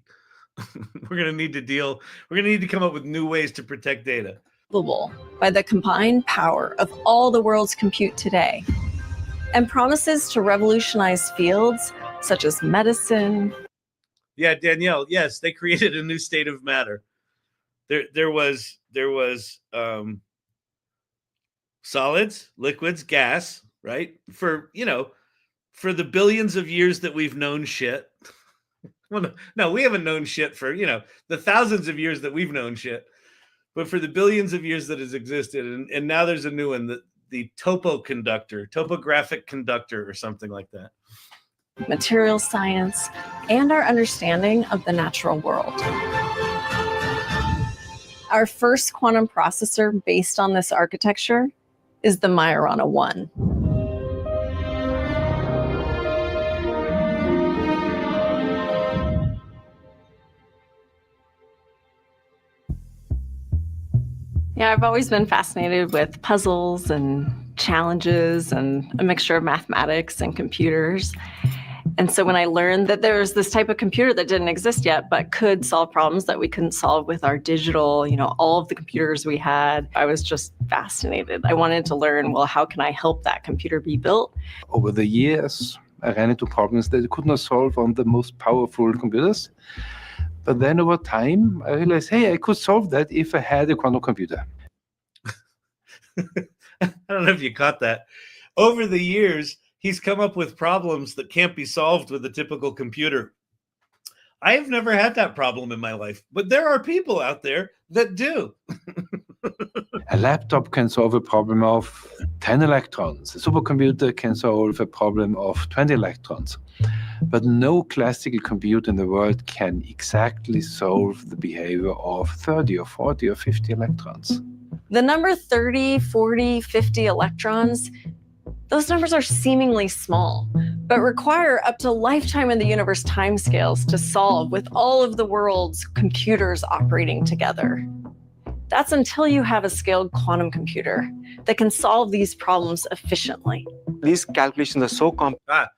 We're going to need to come up with new ways to protect data. By the combined power of all the world's compute today, and promises to revolutionize fields such as medicine. Yeah, Danielle, yes, they created a new state of matter. There was solids, liquids, gas, right? For the billions of years that we've known shit. Well, no, we haven't known shit for, the thousands of years that we've known shit. But for the billions of years that has existed, and now there's a new one, the topographic conductor or something like that. Material science, and our understanding of the natural world. Our first quantum processor based on this architecture is the Majorana 1. Yeah, I've always been fascinated with puzzles and challenges and a mixture of mathematics and computers. And so when I learned that there was this type of computer that didn't exist yet, but could solve problems that we couldn't solve with our digital, all of the computers we had, I was just fascinated. I wanted to learn, well, how can I help that computer be built? Over the years, I ran into problems that I could not solve on the most powerful computers. But then over time, I realized, hey, I could solve that if I had a quantum computer. I don't know if you caught that. Over the years, he's come up with problems that can't be solved with a typical computer. I have never had that problem in my life, but there are people out there that do. A laptop can solve a problem of 10 electrons. A supercomputer can solve a problem of 20 electrons. But no classical computer in the world can exactly solve the behavior of 30 or 40 or 50 electrons. The number 30, 40, 50 electrons, those numbers are seemingly small, but require up to lifetime in the universe timescales to solve with all of the world's computers operating together. That's until you have a scaled quantum computer that can solve these problems efficiently. These calculations are so complex.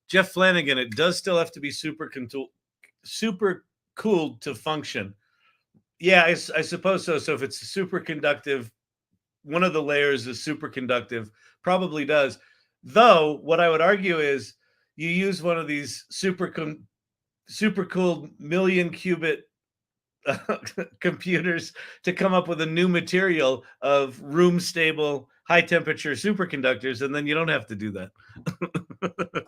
Jeff Flanagan, it does still have to be super cooled to function. Yeah, I suppose so. So if it's superconductive, one of the layers is superconductive, probably does. Though what I would argue is you use one of these super cool million-cubit computers to come up with a new material of room-stable, high-temperature superconductors, and then you don't have to do that.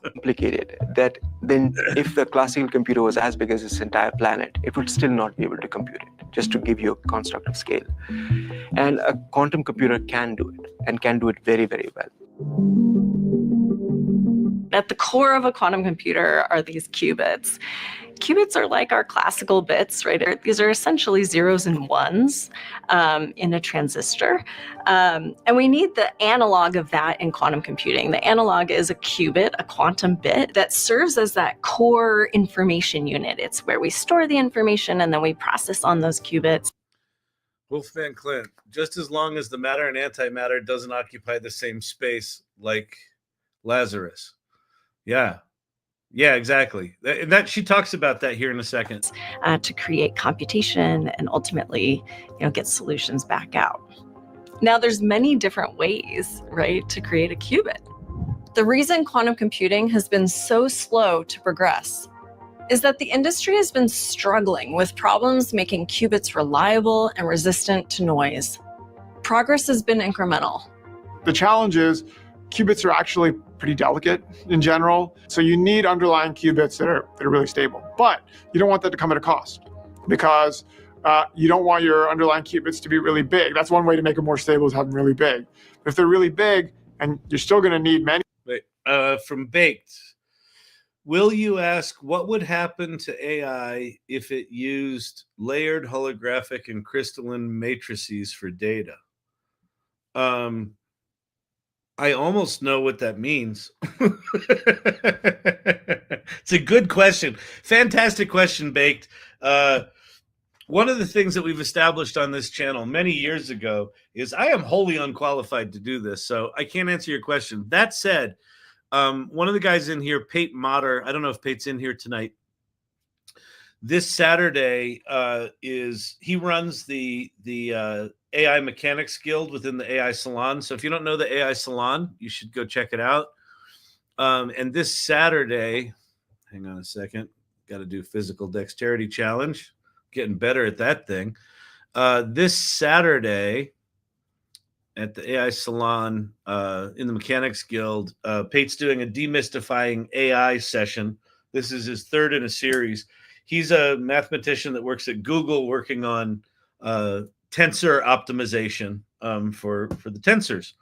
Complicated that then if the classical computer was as big as this entire planet, it would still not be able to compute it, just to give you a construct of scale. And a quantum computer can do it, and can do it very, very well. At the core of a quantum computer are these qubits. Qubits are like our classical bits, right? These are essentially zeros and ones in a transistor. And we need the analog of that in quantum computing. The analog is a qubit, a quantum bit, that serves as that core information unit. It's where we store the information and then we process on those qubits. Wolfgang Klint, just as long as the matter and antimatter doesn't occupy the same space like Lazarus. Yeah, exactly. That she talks about that here in a second. To create computation and ultimately, get solutions back out. Now, there's many different ways, right, to create a qubit. The reason quantum computing has been so slow to progress is that the industry has been struggling with problems making qubits reliable and resistant to noise. Progress has been incremental. The challenge is qubits are actually pretty delicate in general. So you need underlying qubits that are really stable. But you don't want that to come at a cost, because you don't want your underlying qubits to be really big. That's one way to make them more stable, is have them really big. But if they're really big, and you're still going to need many. Wait, from Baked, will you ask what would happen to AI if it used layered holographic and crystalline matrices for data? I almost know what that means. It's a good question. Fantastic question, Baked. One of the things that we've established on this channel many years ago is I am wholly unqualified to do this, so I can't answer your question. That said, one of the guys in here, Pate Motter, I don't know if Pate's in here tonight. This Saturday he runs the AI Mechanics Guild within the AI Salon. So if you don't know the AI Salon, you should go check it out. And this Saturday, hang on a second, got to do physical dexterity challenge. Getting better at that thing. This Saturday at the AI Salon in the Mechanics Guild, Pate's doing a demystifying AI session. This is his third in a series. He's a mathematician that works at Google, working on tensor optimization for the tensors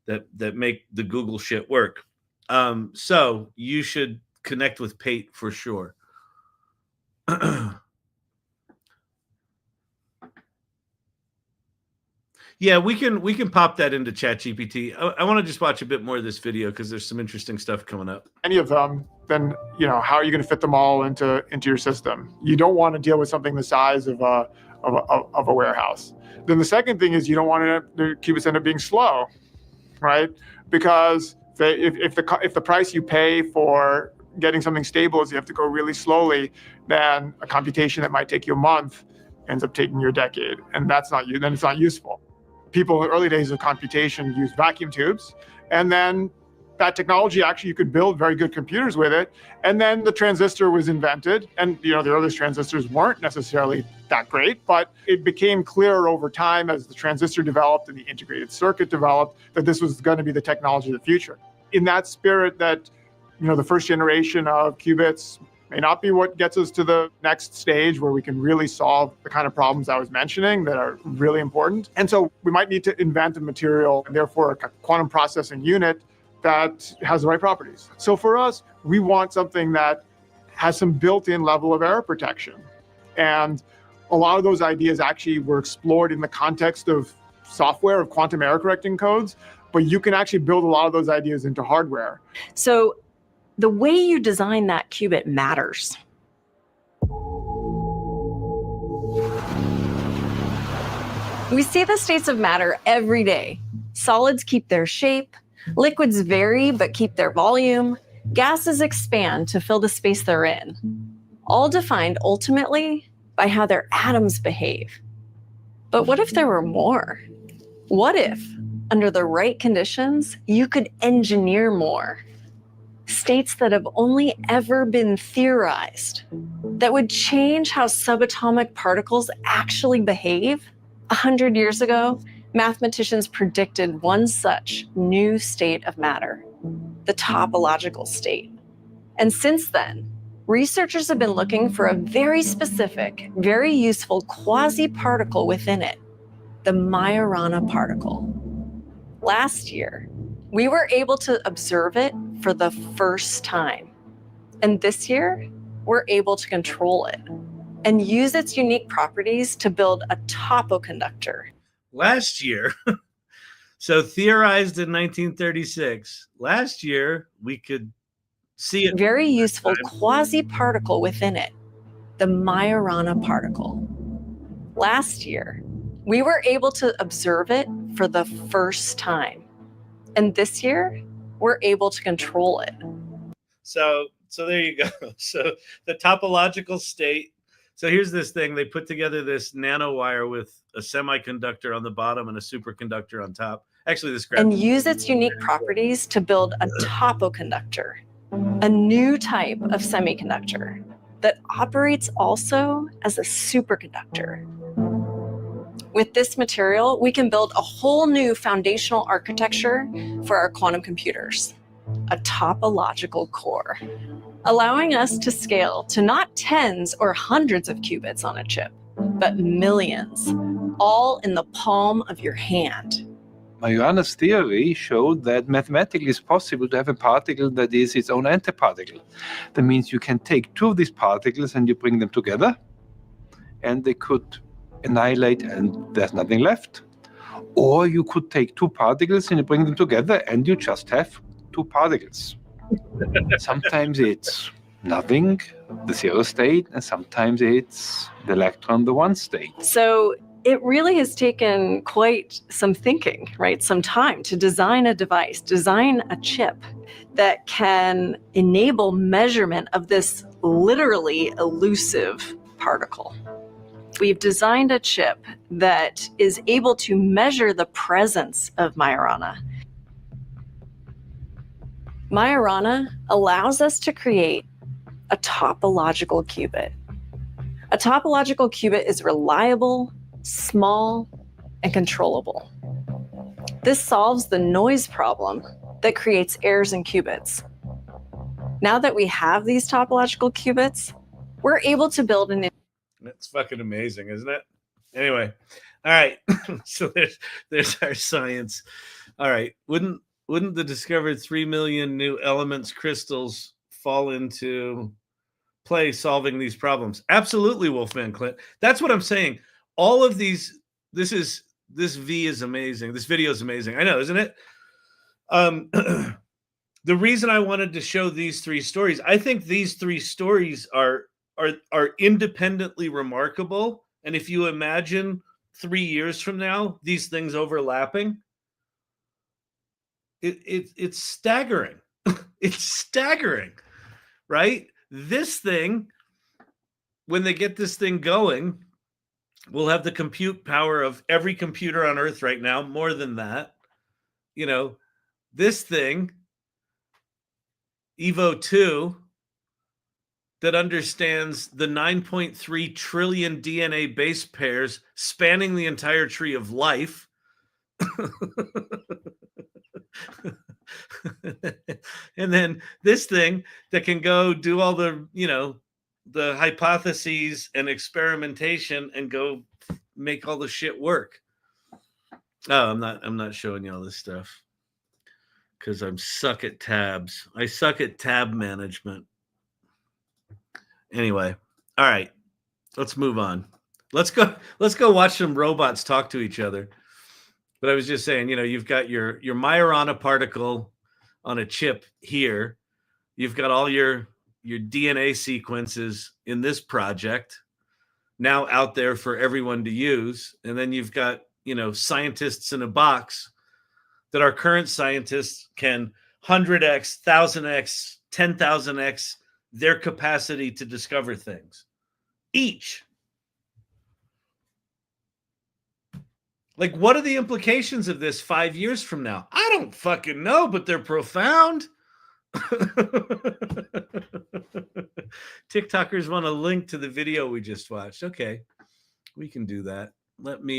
that make the Google shit work. So you should connect with Pate for sure. Yeah, we can pop that into ChatGPT. I want to just watch a bit more of this video because there's some interesting stuff coming up. Any of them, then how are you going to fit them all into your system? You don't want to deal with something the size of a warehouse. Then the second thing is you don't want the qubits end up being slow, right? Because if the price you pay for getting something stable is you have to go really slowly, then a computation that might take you a month ends up taking you a decade, and then it's not useful. People in the early days of computation used vacuum tubes, and then that technology, actually you could build very good computers with it. And then the transistor was invented, and the earliest transistors weren't necessarily that great, but it became clearer over time as the transistor developed and the integrated circuit developed that this was going to be the technology of the future. In that spirit, that the first generation of qubits may not be what gets us to the next stage where we can really solve the kind of problems I was mentioning that are really important. And so we might need to invent a material, and therefore a quantum processing unit that has the right properties. So for us, we want something that has some built-in level of error protection. And a lot of those ideas actually were explored in the context of software, of quantum error correcting codes, but you can actually build a lot of those ideas into hardware. So the way you design that qubit matters. We see the states of matter every day. Solids keep their shape, liquids vary but keep their volume, gases expand to fill the space they're in, all defined ultimately by how their atoms behave. But what if there were more? What if, under the right conditions, you could engineer more? states that have only ever been theorized, that would change how subatomic particles actually behave. 100 years ago, mathematicians predicted one such new state of matter, the topological state. And since then, researchers have been looking for a very specific, very useful quasi-particle within it, the Majorana particle. Last year, we were able to observe it for the first time. And this year, we're able to control it and use its unique properties to build a topoconductor. Last year, so theorized in 1936, last year we could see it. Very useful quasi-particle within it, the Majorana particle. Last year, we were able to observe it for the first time. And this year, we're able to control it. So there you go. So the topological state. So here's this thing. They put together this nanowire with a semiconductor on the bottom and a superconductor on top. Actually, this and use its unique properties to build a topoconductor, a new type of semiconductor that operates also as a superconductor. With this material, we can build a whole new foundational architecture for our quantum computers, a topological core, allowing us to scale to not tens or hundreds of qubits on a chip, but millions, all in the palm of your hand. Majorana's theory showed that mathematically it's possible to have a particle that is its own antiparticle. That means you can take two of these particles and you bring them together, and they could annihilate and there's nothing left. Or you could take two particles and you bring them together and you just have two particles. Sometimes it's nothing, the zero state, and sometimes it's the electron, the one state. So it really has taken quite some thinking, right? Some time to design a device, design a chip that can enable measurement of this literally elusive particle. We've designed a chip that is able to measure the presence of Majorana. Majorana allows us to create a topological qubit. A topological qubit is reliable, small, and controllable. This solves the noise problem that creates errors in qubits. Now that we have these topological qubits, we're able to build an... That's fucking amazing, isn't it? Anyway, all right. So there's our science. All right. Wouldn't the discovered 3 million new elements crystals fall into play solving these problems? Absolutely, Wolfman Clint. That's what I'm saying. All of these, this V is amazing. This video is amazing. I know, isn't it? The reason I wanted to show these three stories, I think these three stories are independently remarkable. And if you imagine 3 years from now, these things overlapping, it's staggering. It's staggering, right? This thing, when they get this thing going, we'll have the compute power of every computer on Earth right now, more than that. You know, this thing, Evo 2, that understands the 9.3 trillion DNA base pairs spanning the entire tree of life. And then this thing that can go do all the, the hypotheses and experimentation and go make all the shit work. Oh, I'm not showing you all this stuff because I'm suck at tabs. I suck at tab management. Anyway, all right, let's move on. Let's go watch some robots talk to each other. But I was just saying, you've got your Majorana particle on a chip here. You've got all your DNA sequences in this project now out there for everyone to use. And then you've got, scientists in a box that our current scientists can 100x, 1000x, 10,000x their capacity to discover things each. Like, what are the implications of this 5 years from now? I don't fucking know, but they're profound. TikTokers want a link to the video we just watched. Okay, we can do that.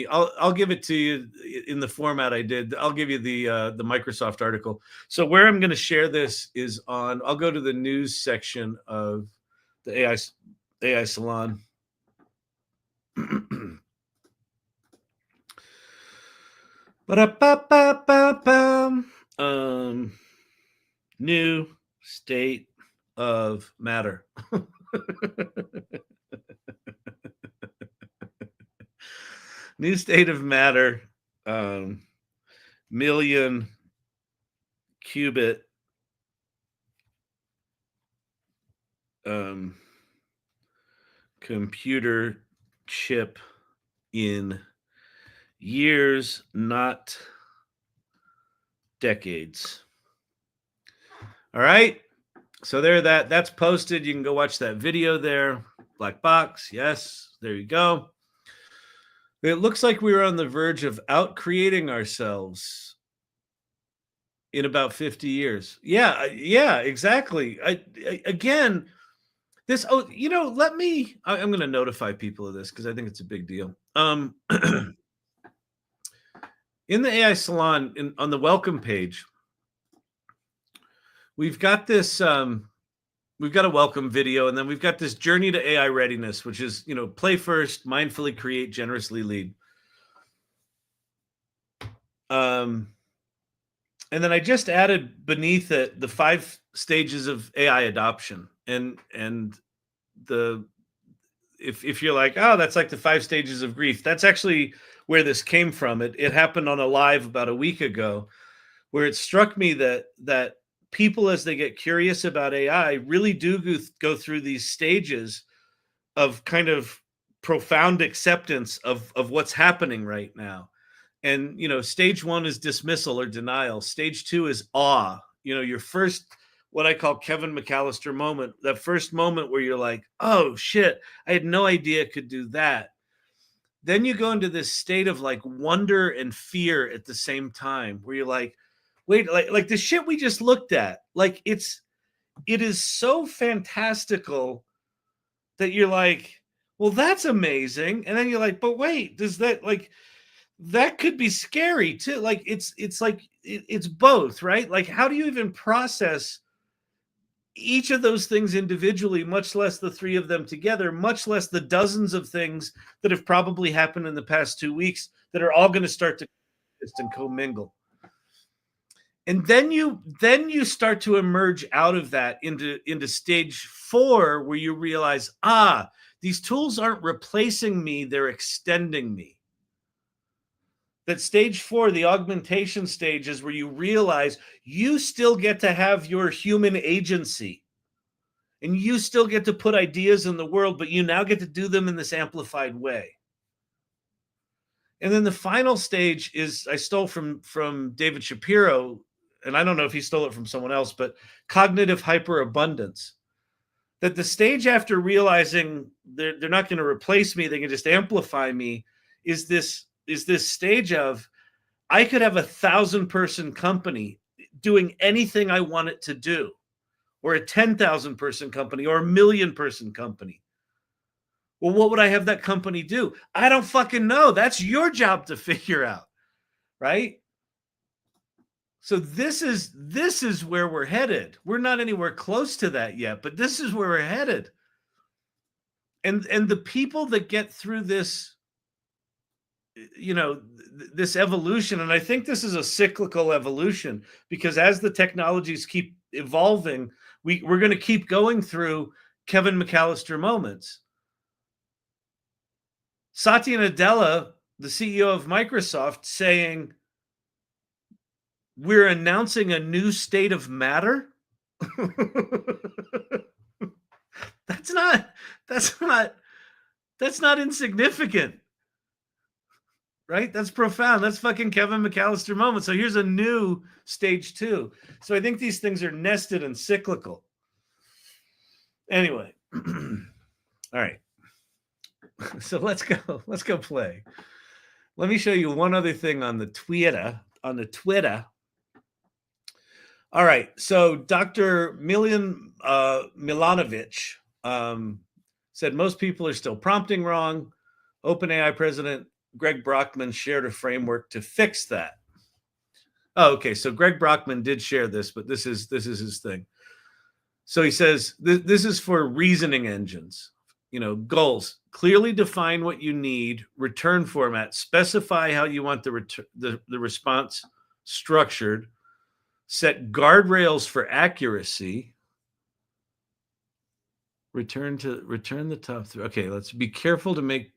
I'll give it to you in the format I did. I'll give you the Microsoft article. So where I'm going to share this is on, I'll go to the news section of the AI Salon. New state of matter. New state of matter, million-cubit computer chip in years, not decades. All right. So that's posted. You can go watch that video there. Black box. Yes. There you go. It looks like we were on the verge of out-creating ourselves in about 50 years. Yeah, exactly. Again, this, I'm going to notify people of this because I think it's a big deal. In the AI Salon, on the welcome page, we've got this, we've got a welcome video, and then we've got this journey to AI readiness, which is, play first, mindfully create, generously lead. And then I just added beneath it the 5 stages of AI adoption. And if you're like, oh, that's like the 5 stages of grief, that's actually where this came from. It happened on a live about a week ago, where it struck me that people, as they get curious about AI, really do go through these stages of kind of profound acceptance of what's happening right now. And, stage 1 is dismissal or denial. Stage 2 is awe. Your first, what I call Kevin McAllister moment, that first moment where you're like, oh shit, I had no idea it could do that. Then you go into this state of like wonder and fear at the same time, where you're like, wait, like the shit we just looked at, like it is so fantastical that you're like, well, that's amazing. And then you're like, but wait, does that, like, that could be scary too. Like it's both, right? Like, how do you even process each of those things individually, much less the 3 of them together, much less the dozens of things that have probably happened in the past 2 weeks that are all going to start to exist and commingle. And then you start to emerge out of that into stage 4, where you realize, these tools aren't replacing me, they're extending me. That stage 4, the augmentation stage, is where you realize you still get to have your human agency, and you still get to put ideas in the world, but you now get to do them in this amplified way. And then the final stage is, I stole from David Shapiro, and I don't know if he stole it from someone else, but cognitive hyperabundance. That the stage after realizing they're not going to replace me, they can just amplify me, is this stage of, I could have 1,000-person company doing anything I want it to do, or a 10,000-person company, or a 1,000,000-person company. Well, what would I have that company do? I don't fucking know. That's your job to figure out, right? So this is where we're headed. We're not anywhere close to that yet, but this is where we're headed. And the people that get through this, this evolution, and I think this is a cyclical evolution, because as the technologies keep evolving, we're going to keep going through Kevin McAllister moments. Satya Nadella, the CEO of Microsoft, saying, we're announcing a new state of matter. That's not insignificant. Right? That's profound. That's fucking Kevin McAllister moment. So here's a new stage 2. So I think these things are nested and cyclical. Anyway. All right. So let's go play. Let me show you one other thing on the Twitter. All right. So Dr. Milanovic said most people are still prompting wrong. OpenAI president Greg Brockman shared a framework to fix that. Oh, okay. So Greg Brockman did share this, but this is his thing. So he says this is for reasoning engines. Goals: clearly define what you need. Return format: specify how you want the response structured. Set guardrails for accuracy. Return the top three. Okay, let's be careful to make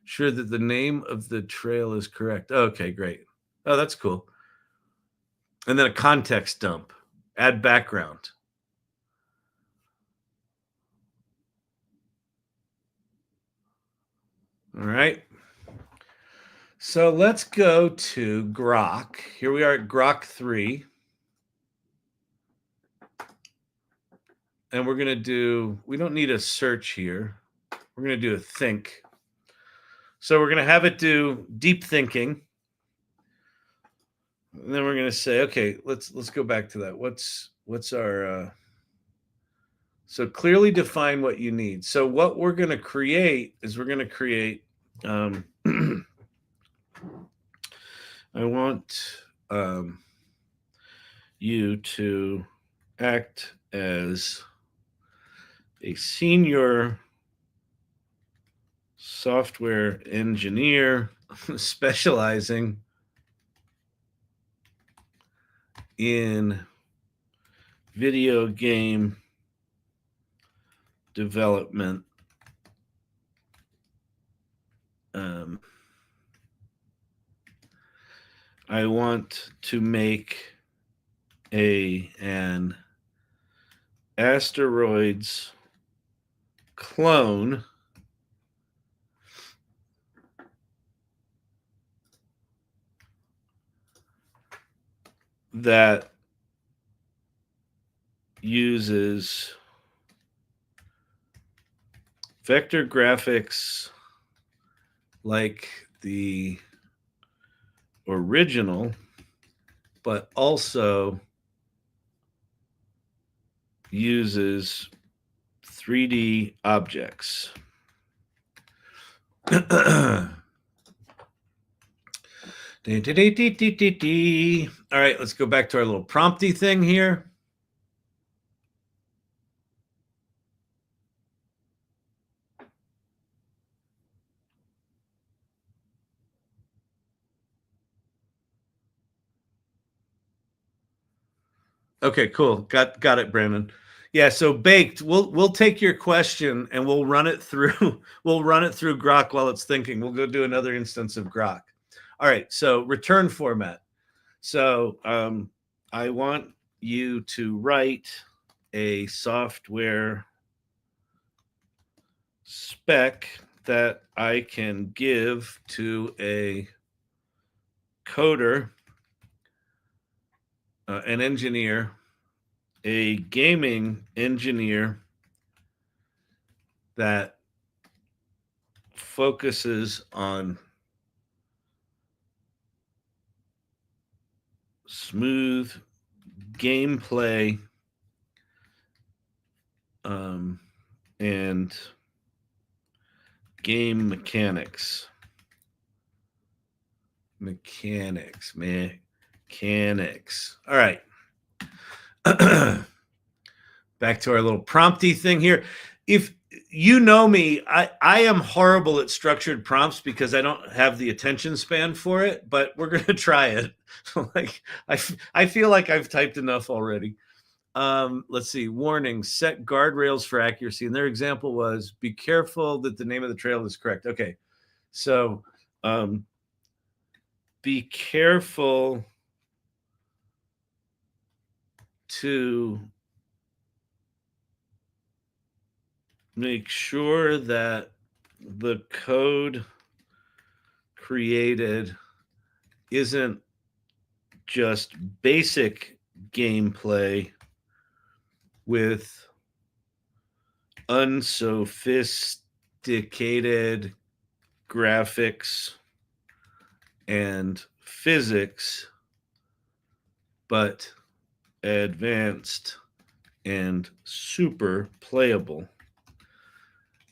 sure that the name of the trail is correct. Okay, great. Oh, that's cool. And then a context dump. Add background. All right. So let's go to Grok. Here we are at Grok 3. And we're going to do, we don't need a search here. We're going to do a think. So we're going to have it do deep thinking. And then we're going to say, okay, let's go back to that. What's our, so clearly define what you need. So what we're going to create is we're going to create, I want you to act as a senior software engineer specializing in video game development. I want to make an Asteroids clone that uses vector graphics like the original, but also uses 3D objects. All right, let's go back to our little prompty thing here. Okay, cool. Got it, Brandon. Yeah, so Baked, we'll take your question and we'll run it through Grok while it's thinking. We'll go do another instance of Grok. All right, so return format. So I want you to write a software spec that I can give to a coder, an engineer, a gaming engineer that focuses on smooth gameplay and game mechanics. All right. Back to our little prompty thing here. If you know me, I am horrible at structured prompts because I don't have the attention span for it, but we're going to try it. Like I feel like I've typed enough already. Let's see. Warning, set guardrails for accuracy. And their example was, be careful that the name of the trail is correct. Okay. So be careful to make sure that the code created isn't just basic gameplay with unsophisticated graphics and physics, but advanced and super playable.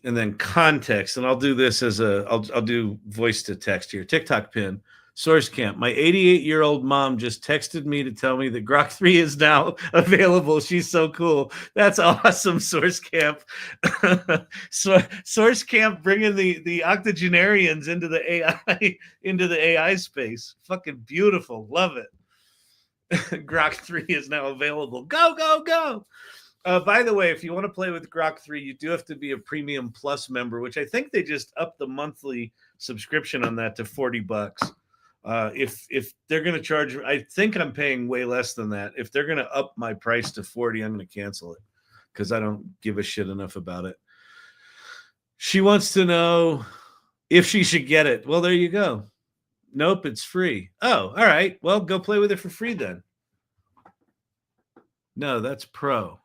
And then context, and I'll do this as I'll do voice to text here. TikTok pin, source camp. My 88-year-old mom just texted me to tell me that Grok 3 is now available. She's so cool. That's awesome, source camp. Source camp bringing the octogenarians into the AI space. Fucking beautiful. Love it. Grok 3 is now available. Go, go, go. By the way, if you want to play with Grok 3, you do have to be a Premium Plus member, which I think they just upped the monthly subscription on that to $40. If they're going to charge, I think I'm paying way less than that. If they're going to up my price to 40, I'm going to cancel it because I don't give a shit enough about it. She wants to know if she should get it. Well, there you go. Nope, it's free. Oh, all right. Well, go play with it for free then. No, that's Pro.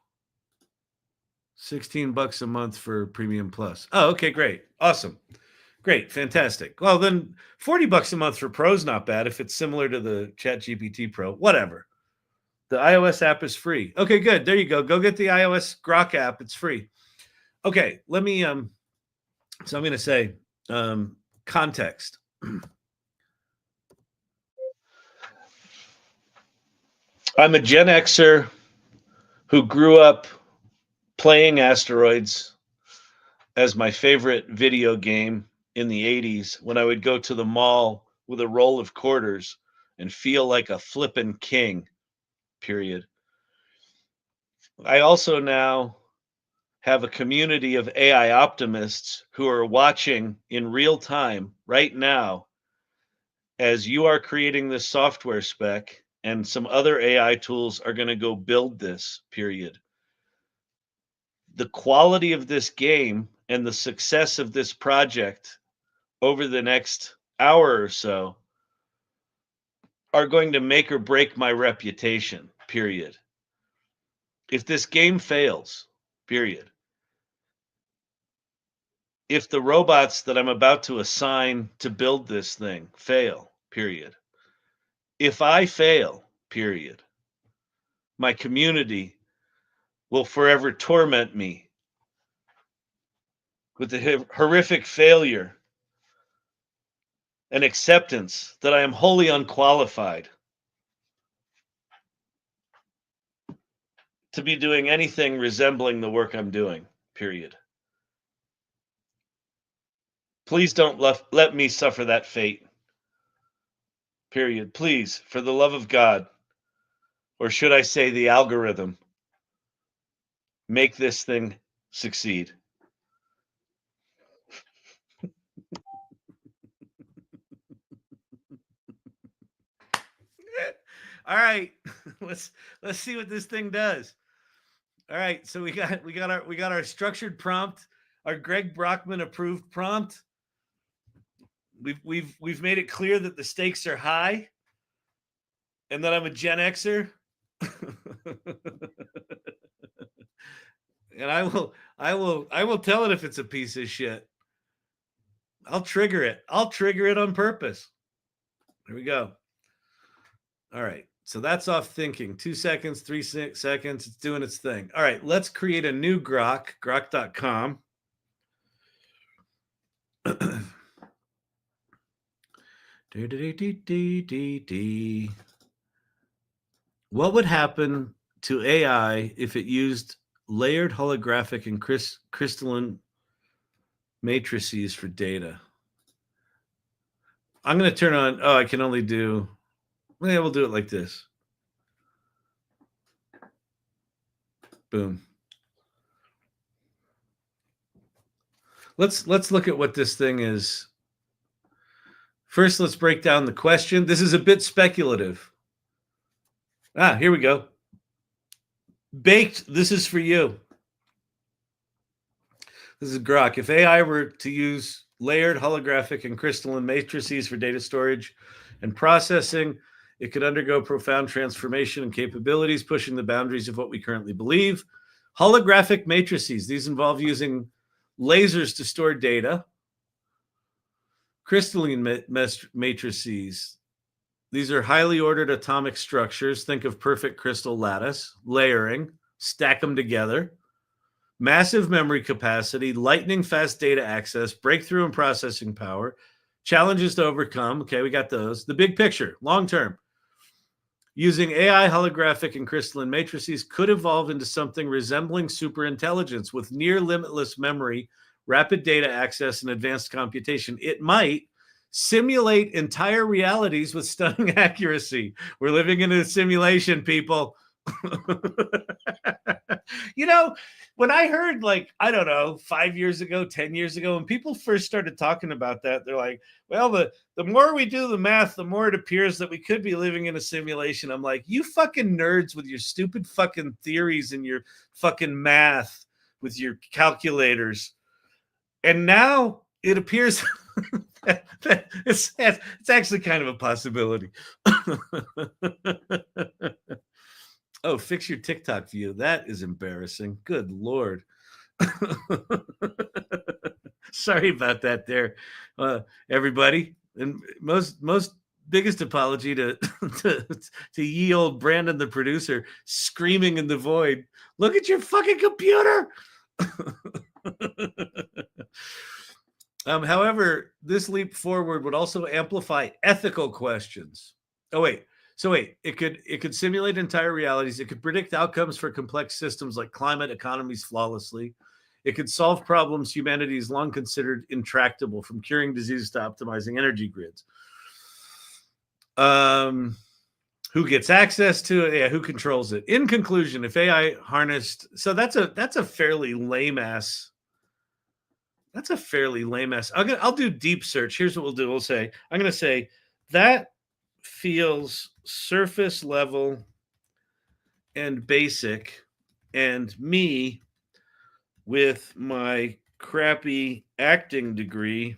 $16 a month for Premium Plus. Oh, okay, great. Awesome. Great, fantastic. Well, then $40 a month for Pro is not bad if it's similar to the ChatGPT Pro. Whatever. The iOS app is free. Okay, good. There you go. Go get the iOS Grok app. It's free. Okay, let me so I'm going to say context. I'm a Gen Xer who grew up playing Asteroids as my favorite video game in the 80s when I would go to the mall with a roll of quarters and feel like a flippin' king, period. I also now have a community of AI optimists who are watching in real time right now as you are creating this software spec and some other AI tools are going to go build this, period. The quality of this game and the success of this project over the next hour or so are going to make or break my reputation, period. If this game fails, period. If the robots that I'm about to assign to build this thing fail, period. If I fail, period, my community will forever torment me with the horrific failure and acceptance that I am wholly unqualified to be doing anything resembling the work I'm doing, period. Please don't let me suffer that fate, period. Please, for the love of God, or should I say the algorithm, make this thing succeed. All right, let's see what this thing does. All right, so we got our structured prompt, our Greg Brockman approved prompt. We've made it clear that the stakes are high, and that I'm a Gen Xer. And I will tell it if it's a piece of shit. I'll trigger it. I'll trigger it on purpose. There we go. All right. So that's off thinking. 2 seconds, 3 seconds. It's doing its thing. All right. Let's create a new Grok, grok.com. What would happen to AI if it used layered holographic and crystalline matrices for data? I'm going to turn on, I can only do, yeah, we'll do it like this. Boom. Let's look at what this thing is. First, let's break down the question. This is a bit speculative. Here we go. Baked, this is for you. This is Grok. If AI were to use layered holographic and crystalline matrices for data storage and processing, it could undergo profound transformation and capabilities, pushing the boundaries of what we currently believe. Holographic matrices, these involve using lasers to store data. Crystalline matrices, These are highly ordered atomic structures. Think of perfect crystal lattice, layering, stack them together. Massive memory capacity, lightning fast data access, breakthrough and processing power, challenges to overcome. Okay, we got those. The big picture, long term. Using AI, holographic, and crystalline matrices could evolve into something resembling superintelligence with near limitless memory, rapid data access, and advanced computation. It might simulate entire realities with stunning accuracy. We're living in a simulation, people. You know, when I heard, like, I don't know, 5 years ago, 10 years ago, when people first started talking about that, they're like, well, the more we do the math, the more it appears that we could be living in a simulation. I'm like, you fucking nerds with your stupid fucking theories and your fucking math with your calculators. And now it appears that it's actually kind of a possibility. Oh, fix your TikTok view. That is embarrassing. Good Lord. Sorry about that there, everybody. And most biggest apology to ye old Brandon, the producer, screaming in the void. Look at your fucking computer. However, this leap forward would also amplify ethical questions. It could simulate entire realities. It could predict outcomes for complex systems like climate, economies flawlessly. It could solve problems humanity has long considered intractable, from curing diseases to optimizing energy grids. Who gets access to it? Yeah, who controls it? In conclusion, if AI harnessed, so that's a fairly lame ass. That's a fairly lame ass. I'll do deep search. Here's what we'll do. I'm going to say that feels surface level and basic, and me with my crappy acting degree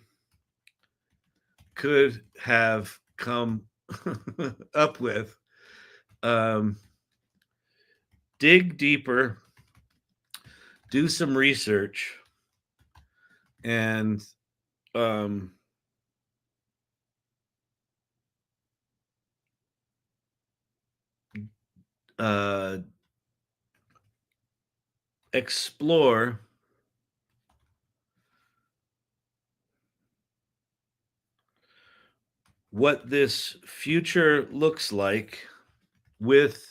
could have come up with. Dig deeper, do some research, and explore what this future looks like with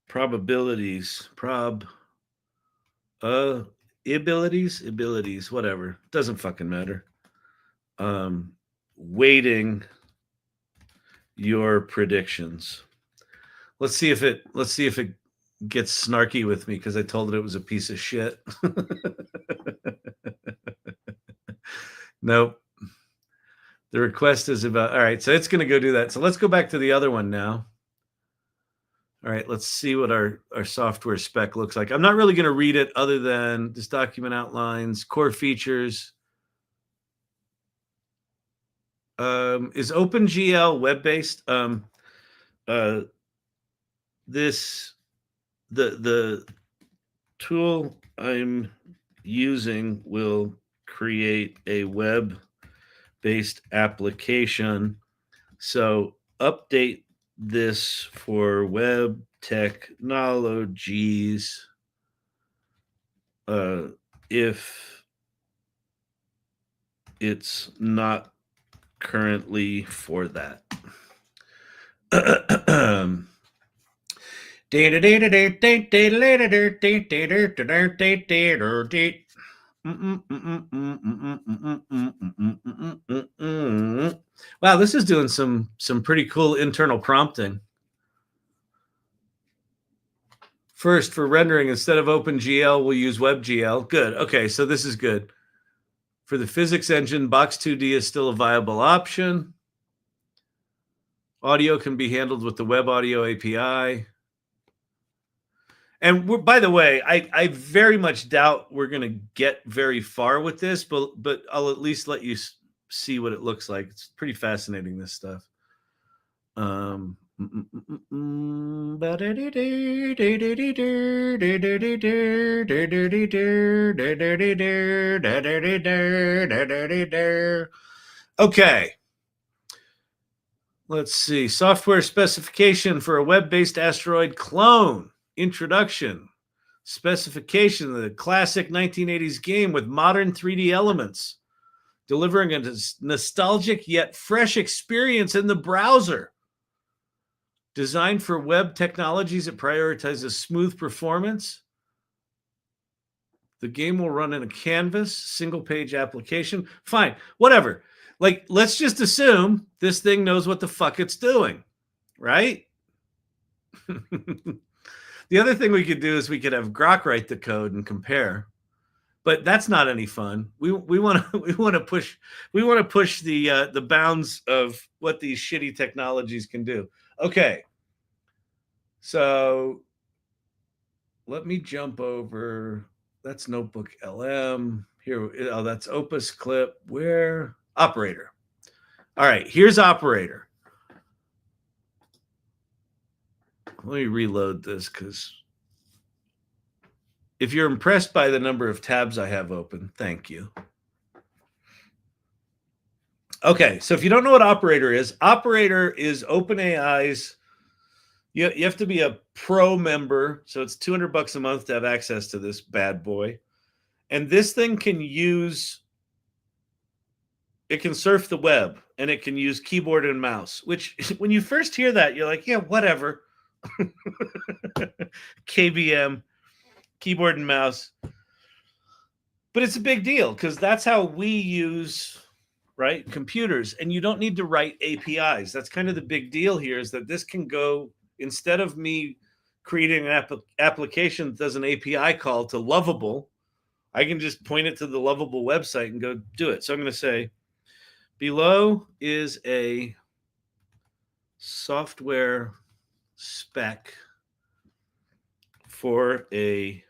probabilities, abilities, whatever. Doesn't fucking matter. Weighting your predictions. Let's see if it gets snarky with me because I told it was a piece of shit. Nope. The request is about, all right, so it's going to go do that. So let's go back to the other one now. All right, let's see what our software spec looks like. I'm not really going to read it other than this document outlines, core features. Is OpenGL web-based? The tool I'm using will create a web-based application. So update this for web technologies if it's not currently for that. Wow, this is doing some pretty cool internal prompting. First, for rendering, instead of OpenGL, we'll use WebGL. Good. Okay, so this is good. For the physics engine, Box2D is still a viable option. Audio can be handled with the Web Audio API. And by the way, I very much doubt we're going to get very far with this, but I'll at least let you see what it looks like. It's pretty fascinating, this stuff. Okay. Let's see. Software specification for a web-based asteroid clone. Introduction. Specification, the classic 1980s game with modern 3D elements, delivering a nostalgic yet fresh experience in the browser. Designed for web technologies, it prioritizes smooth performance. The game will run in a canvas, single-page application. Fine, whatever. Like, let's just assume this thing knows what the fuck it's doing, right? The other thing we could do is we could have Grok write the code and compare, but that's not any fun. We want to push the bounds of what these shitty technologies can do. Okay, so let me jump over. That's Notebook LM here. Oh, that's Opus Clip. Where operator? All right, here's operator. Let me reload this, because if you're impressed by the number of tabs I have open, thank you. Okay, so if you don't know what operator is OpenAI's. You have to be a pro member, so it's $200 a month to have access to this bad boy. And this thing can surf the web, and it can use keyboard and mouse, which when you first hear that, you're like, yeah, whatever. KBM, keyboard and mouse. But it's a big deal, because that's how we use, right, computers. And you don't need to write APIs. That's kind of the big deal here, is that this can go, instead of me creating an application that does an API call to Lovable, I can just point it to the Lovable website and go do it. So I'm going to say, below is a software spec for a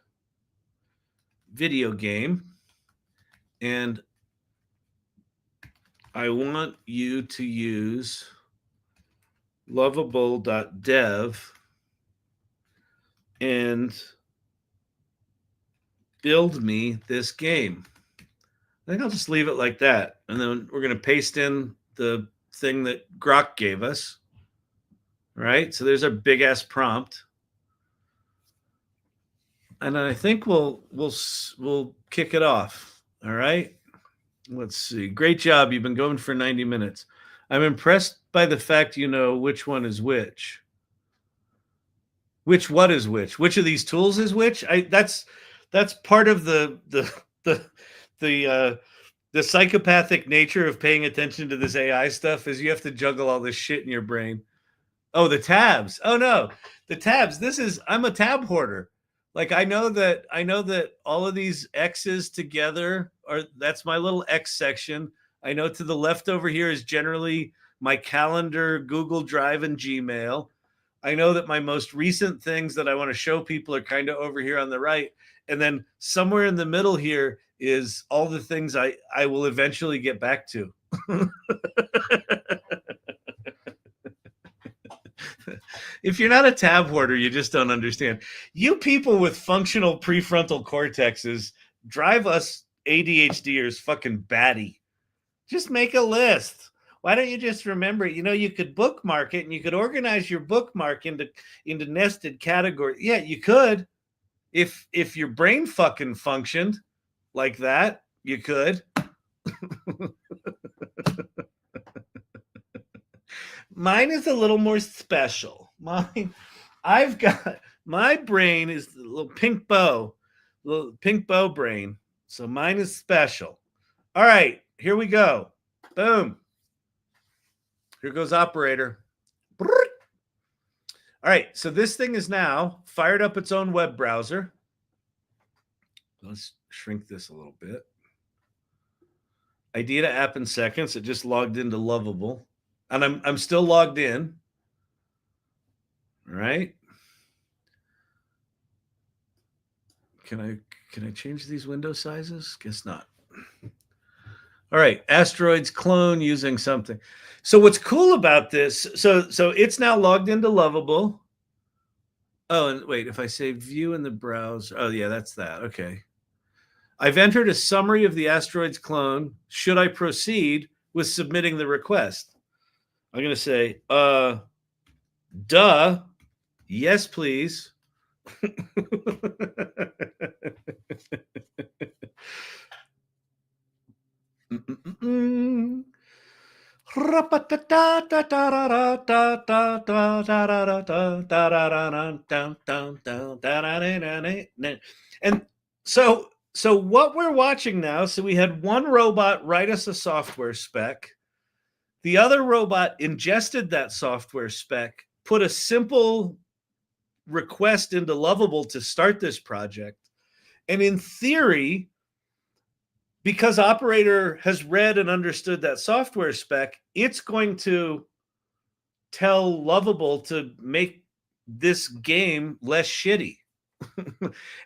video game, and I want you to use lovable.dev and build me this game. I think I'll just leave it like that. And then we're going to paste in the thing that Grok gave us. Right? So there's our big ass prompt. And I think we'll kick it off. All right? Let's see. Great job. You've been going for 90 minutes. I'm impressed by the fact you know which one is which. What is which? Which of these tools is which? That's part of the psychopathic nature of paying attention to this AI stuff, is you have to juggle all this shit in your brain. Oh, the tabs. Oh no, the tabs. I'm a tab hoarder. Like I know that all of these X's together that's my little X section. I know to the left over here is generally my calendar, Google Drive, and Gmail. I know that my most recent things that I want to show people are kind of over here on the right. And then somewhere in the middle here is all the things I will eventually get back to. If you're not a tab hoarder, you just don't understand. You people with functional prefrontal cortexes drive us ADHDers fucking batty. Just make a list. Why don't you just remember, you could bookmark it, and you could organize your bookmark into nested categories. Yeah, you could. If your brain fucking functioned like that, you could. Mine is a little more special. My brain is the little pink bow brain. So mine is special. All right, here we go. Boom. Here goes operator. All right, so this thing is now fired up its own web browser. Let's shrink this a little bit. ID to app in seconds. It just logged into Lovable. And I'm still logged in. All right. Can I change these window sizes? Guess not. All right, Asteroids clone using something. So what's cool about this? So it's now logged into Lovable. Oh, and wait, if I say view in the browser, oh yeah, that's that. Okay. I've entered a summary of the Asteroids clone. Should I proceed? with submitting the request. I'm going to say, duh, yes, please. And so what we're watching now, so we had one robot write us a software spec. The other robot ingested that software spec, put a simple request into Lovable to start this project. And in theory, because Operator has read and understood that software spec, it's going to tell Lovable to make this game less shitty.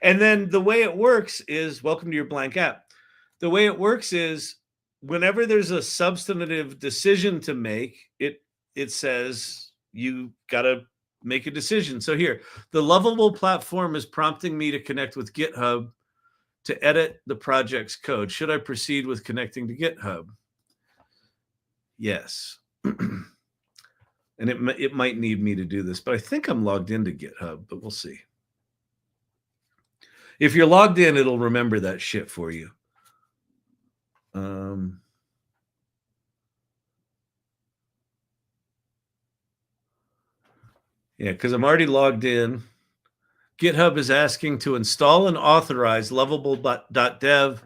And then the way it works is, welcome to your blank app. The way it works is, whenever there's a substantive decision to make, it says you got to make a decision. So here, the Lovable platform is prompting me to connect with GitHub to edit the project's code. Should I proceed with connecting to GitHub? Yes. And it might need me to do this, but I think I'm logged into GitHub, but we'll see. If you're logged in, it'll remember that shit for you. Yeah, because I'm already logged in. GitHub is asking to install and authorize lovable.dev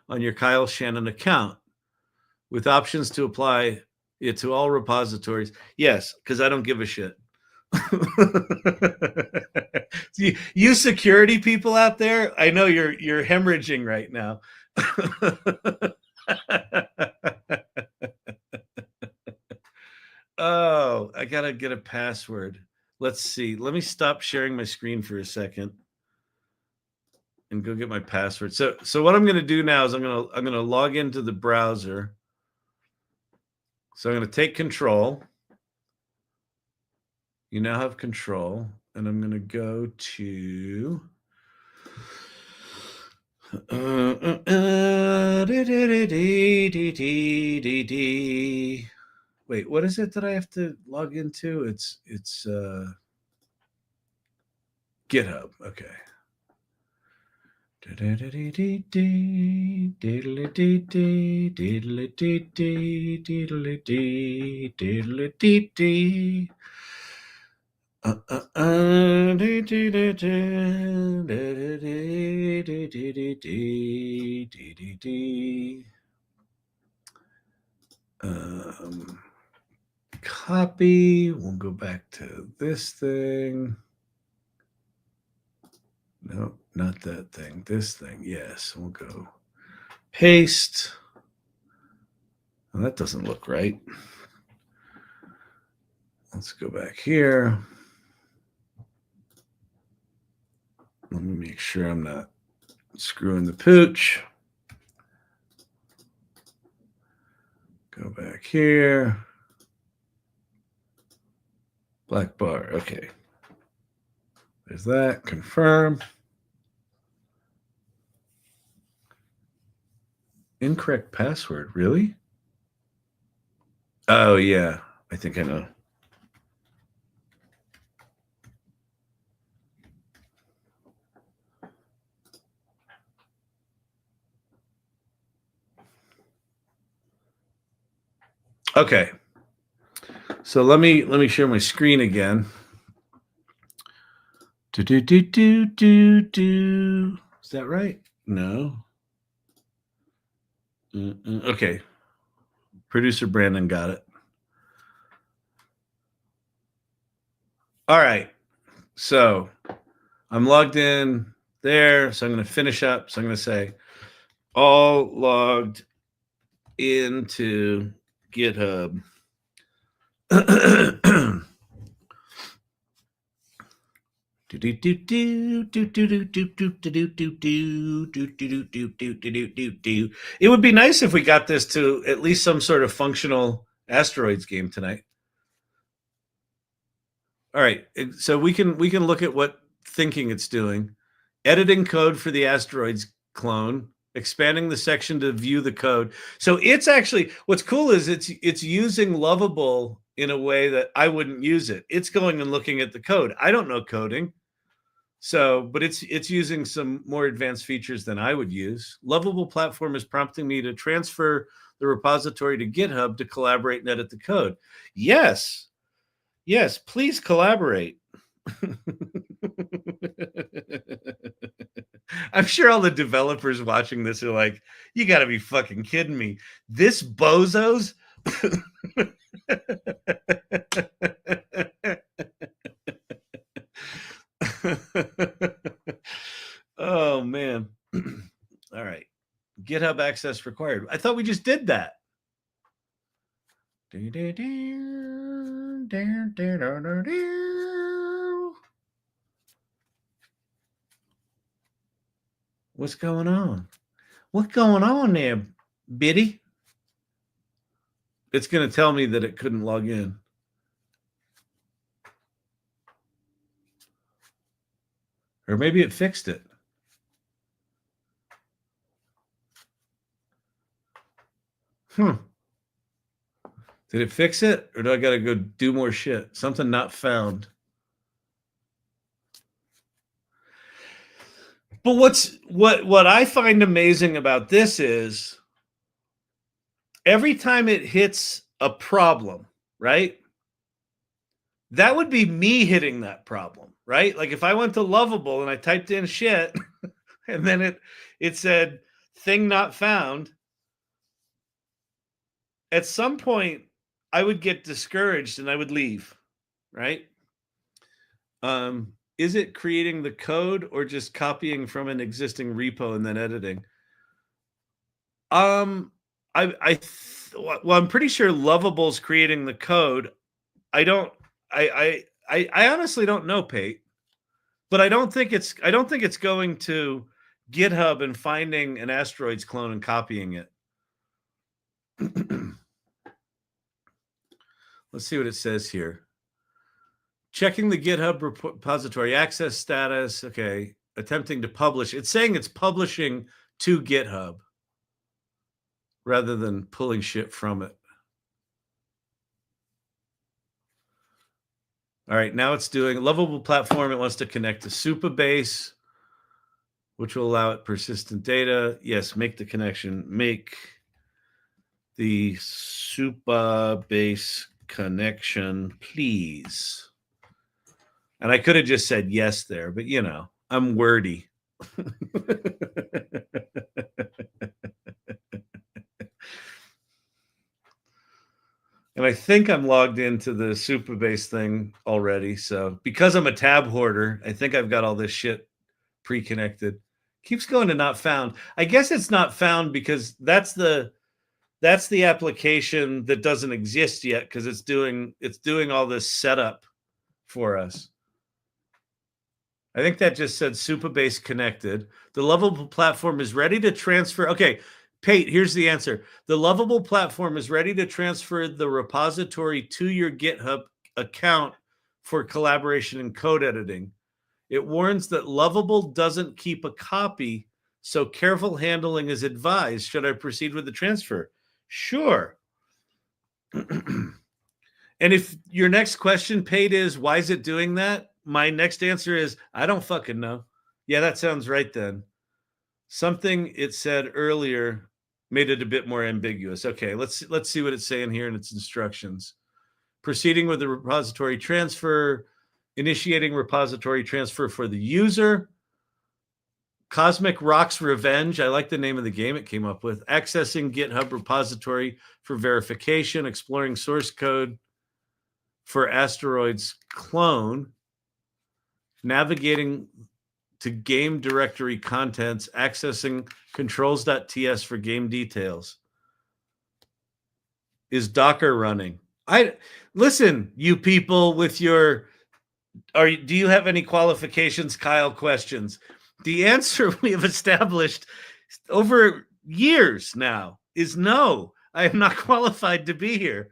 on your Kyle Shannon account with options to apply it to all repositories. Yes, because I don't give a shit. You security people out there, I know you're hemorrhaging right now. Oh, I gotta get a password. Let's see. Let me stop sharing my screen for a second and go get my password. So what I'm gonna do now is I'm gonna log into the browser. So I'm gonna take control. You now have control, and I'm gonna go to wait, what is it that I have to log into? It's GitHub. Okay. Copy. We'll go back to this thing. No, not that thing. This thing. Yes, we'll go paste. Well, that doesn't look right. Let's go back here. Let me make sure I'm not screwing the pooch. Go back here. Black bar. Okay. There's that. Confirm. Incorrect password. Really? Oh, yeah. I think I know. Okay. So let me share my screen again. Is that right? No. Okay. Producer Brandon got it. All right. So I'm logged in there. So I'm going to finish up. So I'm going to say all logged into GitHub. It would be nice if we got this to at least some sort of functional Asteroids game tonight. All right, so we can look at what thinking it's doing. Editing code for the Asteroids clone. expanding the section to view the code. So it's actually, what's cool is it's using Lovable in a way that I wouldn't use it. It's going and looking at the code. I don't know coding. So, but it's using some more advanced features than I would use. Lovable platform is prompting me to transfer the repository to GitHub to collaborate and edit the code. Yes. Yes, please collaborate. I'm sure all the developers watching this are like, you got to be fucking kidding me. This bozos? Oh, man. All right. GitHub access required. I thought we just did that. What's going on? What's going on there, Biddy? It's going to tell me that it couldn't log in. Or maybe it fixed it. Did it fix it? Or do I got to go do more shit? Something not found. But what I find amazing about this is every time it hits a problem, right? That would be me hitting that problem, right? Like if I went to Lovable and I typed in shit and then it said thing not found, at some point I would get discouraged and I would leave, right? Is it creating the code or just copying from an existing repo and then editing? I'm pretty sure Lovable's creating the code. I honestly don't know, Pate, but I don't think it's going to GitHub and finding an Asteroids clone and copying it. Let's see what it says here. Checking the GitHub repository access status. Okay. Attempting to publish. It's saying it's publishing to GitHub rather than pulling shit from it. All right. Now it's doing a Lovable platform. It wants to connect to Supabase, which will allow it persistent data. Yes. Make the connection. Make the Supabase connection, please. And I could have just said yes there, but you know, I'm wordy. And I think I'm logged into the Supabase thing already. So because I'm a tab hoarder, I think I've got all this shit pre-connected. Keeps going to not found. I guess it's not found because that's the application that doesn't exist yet because it's doing all this setup for us. I think that just said Supabase connected. The Lovable platform is ready to transfer. Okay, Pate, here's the answer. The Lovable platform is ready to transfer the repository to your GitHub account for collaboration and code editing. It warns that Lovable doesn't keep a copy, so careful handling is advised. Should I proceed with the transfer? Sure. And if your next question, Pate, is why is it doing that? My next answer is I don't fucking know. Yeah, that sounds right then. Something it said earlier made it a bit more ambiguous. Okay, let's see what it's saying here in its instructions. Proceeding with the repository transfer, initiating repository transfer for the user. Cosmic Rock's Revenge. I like the name of the game it came up with. Accessing GitHub repository for verification, exploring source code for Asteroids clone, navigating to game directory contents, accessing controls.ts for game details. Is Docker running? Listen, you people with your do you have any qualifications, Kyle questions? The answer we have established over years now is no. I am not qualified to be here.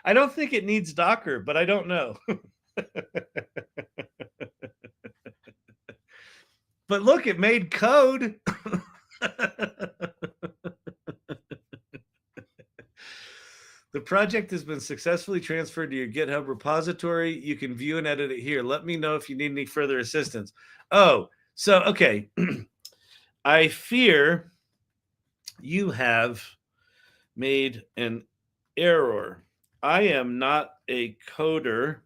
I don't think it needs Docker, but I don't know. But look, it made code. The project has been successfully transferred to your GitHub repository. You can view and edit it here. Let me know if you need any further assistance. Oh, so, okay. I fear you have made an error. I am not a coder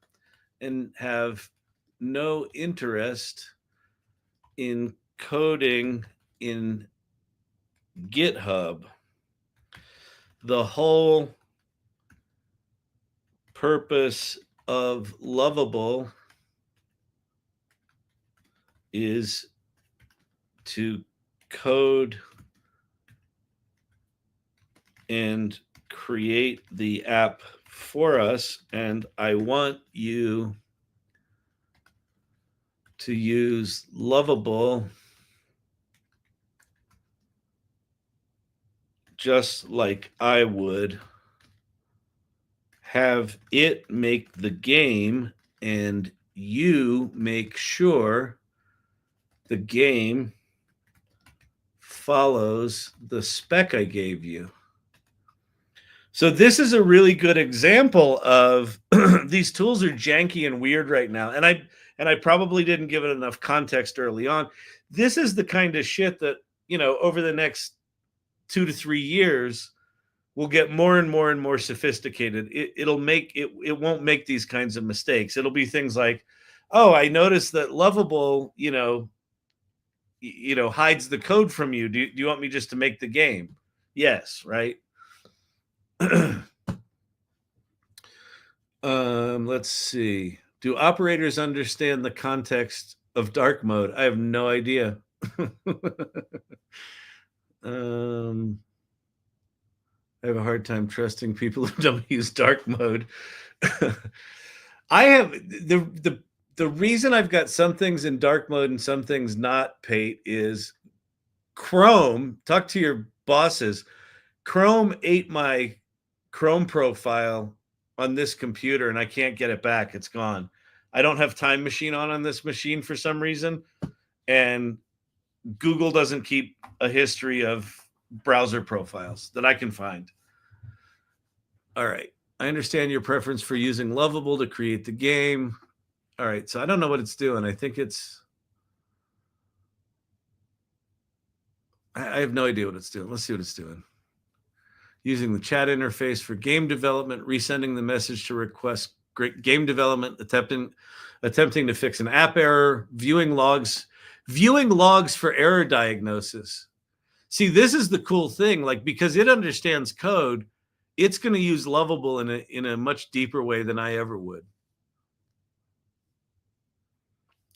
and have no interest in coding in GitHub. The whole purpose of Lovable is to code and create the app for us, and I want you to use Lovable just like I would. Have it make the game, and you make sure the game follows the spec I gave you. So this is a really good example of these tools are janky and weird right now. And I probably didn't give it enough context early on. This is the kind of shit that, you know, over the next 2 to 3 years will get more and more and more sophisticated. It won't make these kinds of mistakes. It'll be things like, oh, I noticed that Lovable, you know, hides the code from you. Do you want me just to make the game? Yes, right? Let's see. Do operators understand the context of dark mode? I have no idea. I have a hard time trusting people who don't use dark mode. I have the reason I've got some things in dark mode and some things not, Pate, is Chrome. Talk to your bosses. Chrome ate my Chrome profile on this computer, and I can't get it back. It's gone. I don't have Time Machine on this machine for some reason, and Google doesn't keep a history of browser profiles that I can find. All right. I understand your preference for using Lovable to create the game. All right. So I don't know what it's doing. I think I have no idea what it's doing. Let's see what it's doing. Using the chat interface for game development, resending the message to request game development, attempting to fix an app error, viewing logs for error diagnosis. See, this is the cool thing. Like, because it understands code, it's going to use Lovable in a much deeper way than I ever would.